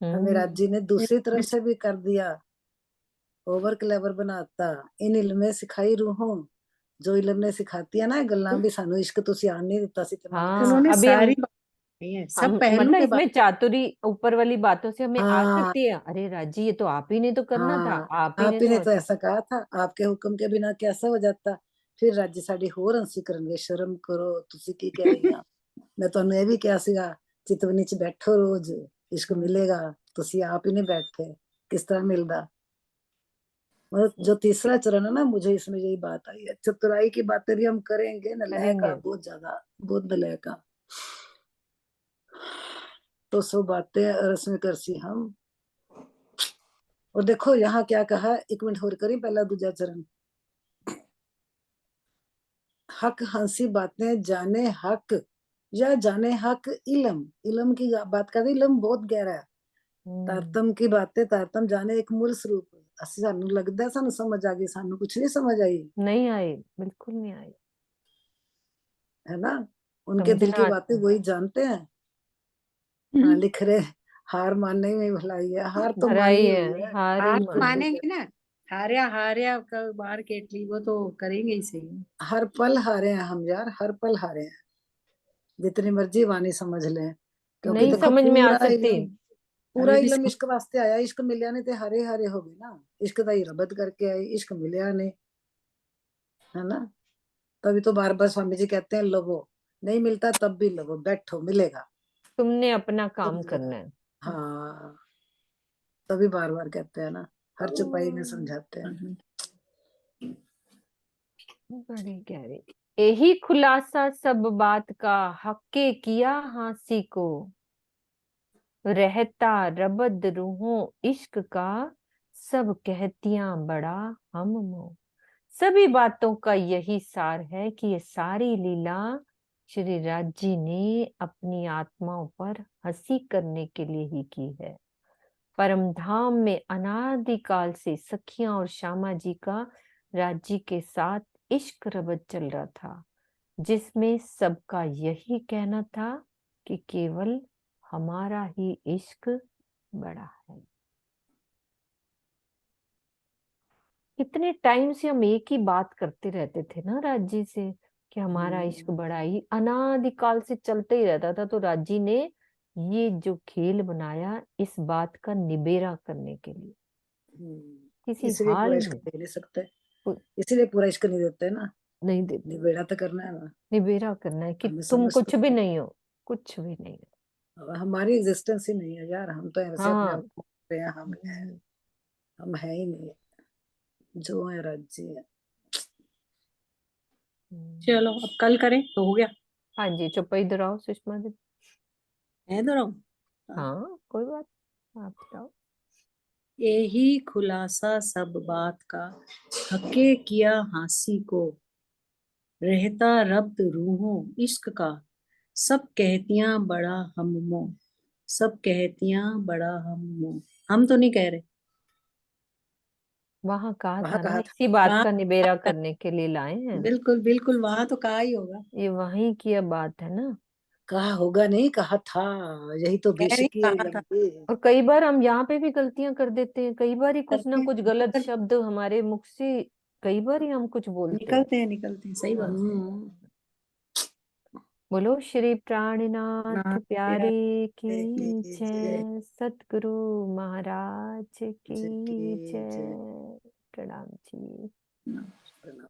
हमें राजी ने दूसरी तरफ से भी कर दिया, ओवर क्लेवर बनाता। इन इल्मे सिखाई रूहों, जो इल्म ने सिखाती है ना गल्ला भी सानू इश्क तुसी आन नहीं दिता सी तुम्हारी हाँ उन्होंने अभी सारी बात कही है, सब हम पहलू मतलब के इसमें बारे चातुरी ऊपर वाली बातों से हमें आ हाँ सकती है। अरे राजी ये तो आप ही ने तो करना था, हाँ, आप ही आप ने ही ने तो। तो ऐसा कहा था, आपके हुक्म के बिना कैसा हो जाता। फिर राजी साडी होर हंसी करनगे, शर्म करो तुसी की कह रही हैं। मैं तो ये भी कहा सीगा, चितवनी च बैठो रोज इश्क मिलेगा, तुसी आप ही नहीं बैठे, किस तरह मिलदा। मतलब जो तीसरा चरण है ना, मुझे इसमें यही बात आई है। चतुराई की बातें भी हम करेंगे, नलायका करेंगे। बहुत ज्यादा, बहुत नलायका। तो सो बातें रस में करसी हम। और देखो यहाँ क्या कहा, 1 मिनट होर करी पहला दूजा चरण। हक हंसी बातें जाने हक, या जाने हक इलम। इलम की बात कर, इलम बहुत गहरा है। तारतम की बातें, तारतम जाने एक मूल स्वरूप। असि सानू लगदा सानू समझ आ गई, सानू कुछ नहीं समझ आई, नहीं आई, बिल्कुल नहीं आई। है ना। उनके दिल की समझना। बातें वही जानते हैं। हाँ, में। लिख रहे, हार मानने में भलाई है, हार तो भराई मानी है, हुई है। हार ही हार तो मान। मानेंगे ना, हार्या हार्या का बार केटली वो तो करेंगे ही सही। हर पल हारे हैं हम यार, हर पल हारे हैं, जितनी मर्जी वाणी समझ लें। क्योंकि नहीं देखो समझ में आ पूरा सकती। इलम, पूरा अभी भी इलम इश्क वास्ते आया। इश्क मिलिया नहीं तो हारे हारे हो गए ना। इश्क का ही रबत करके आई, इश्क मिलिया नहीं, है ना। तभी तो बार बार स्वामी जी कहते हैं लवो, नहीं मिलता तब भी लवो, बैठो मिलेगा, तुमने अपना तो काम मिलेगा। करना है। हाँ, तभी बार बार कहते हैं ना। हर चौपाई में समझाते हैं। बड़ी गहरी। यही खुलासा सब बात का, हक्के किया हांसी को, रहता रबद रूहों इश्क का, सब कहतियां बड़ा हम मोह। सभी बातों का यही सार है कि ये सारी लीला श्री राज जी ने अपनी आत्माओं पर हंसी करने के लिए ही की है। परम धाम में अनादिकाल से सखियां और श्यामा जी का राज जी के साथ इश्क रबत चल रहा था, जिसमें सबका यही कहना था कि केवल हमारा ही इश्क बड़ा है। इतने टाइम से हम एक ही बात करते रहते थे ना राज जी से कि हमारा इश्क बड़ा ही अनादिकाल से चलते ही रहता था। तो राज जी ने ये जो खेल बनाया इस बात का निबेरा करने के लिए, किसी इसलिए हाल पूरा इश्क में दे नहीं सकते, पु- इसीलिए पूरा इश्क नहीं देते ना, नहीं देते, निबेड़ा तो करना है ना। निबेरा करना है कि हमें तुम समझते कुछ भी नहीं हो, कुछ भी नहीं हो। हमारी एग्जिस्टेंस ही नहीं है यार, हम तो ऐसे अपने हाँ। आप को बोल रहे हैं हम है ही नहीं, जो है राज्य है। चलो अब कल करें तो हो गया हाँ जी, चुप्पा इधर आओ सुषमा जी। है तो हाँ कोई बात, आप बताओ। यही खुलासा सब बात का, हके किया हांसी को, रहता रब्त रूहों इश्क का, सब कहतियां बड़ा हममो, सब कहतियां बड़ा हममो। हम तो नहीं कह रहे, वहां कहा वहां था ना, कहा था, इसी बात कहा का निबेरा करने के लिए लाए हैं। बिल्कुल बिल्कुल, वहां तो कहा ही होगा। ये वहीं की अब बात है ना। कहा होगा नहीं, कहा था, यही तो कह रही बेशकी है कहा था, लंबी। और कई बार हम यहाँ पे भी गलतियां कर देते हैं, कई बार ही कुछ ना करते कुछ हैं, गलत शब्द हमारे मुख से, कई बार ही हम कुछ बोलते हैं। निकलते हैं, सही बात है। हम्म, बोलो श्री प्राणनाथ नाथ प्यारे की की जय, जय, सतगुरु महाराज की की जय। जय। प्रणाम जी। प्रणाम।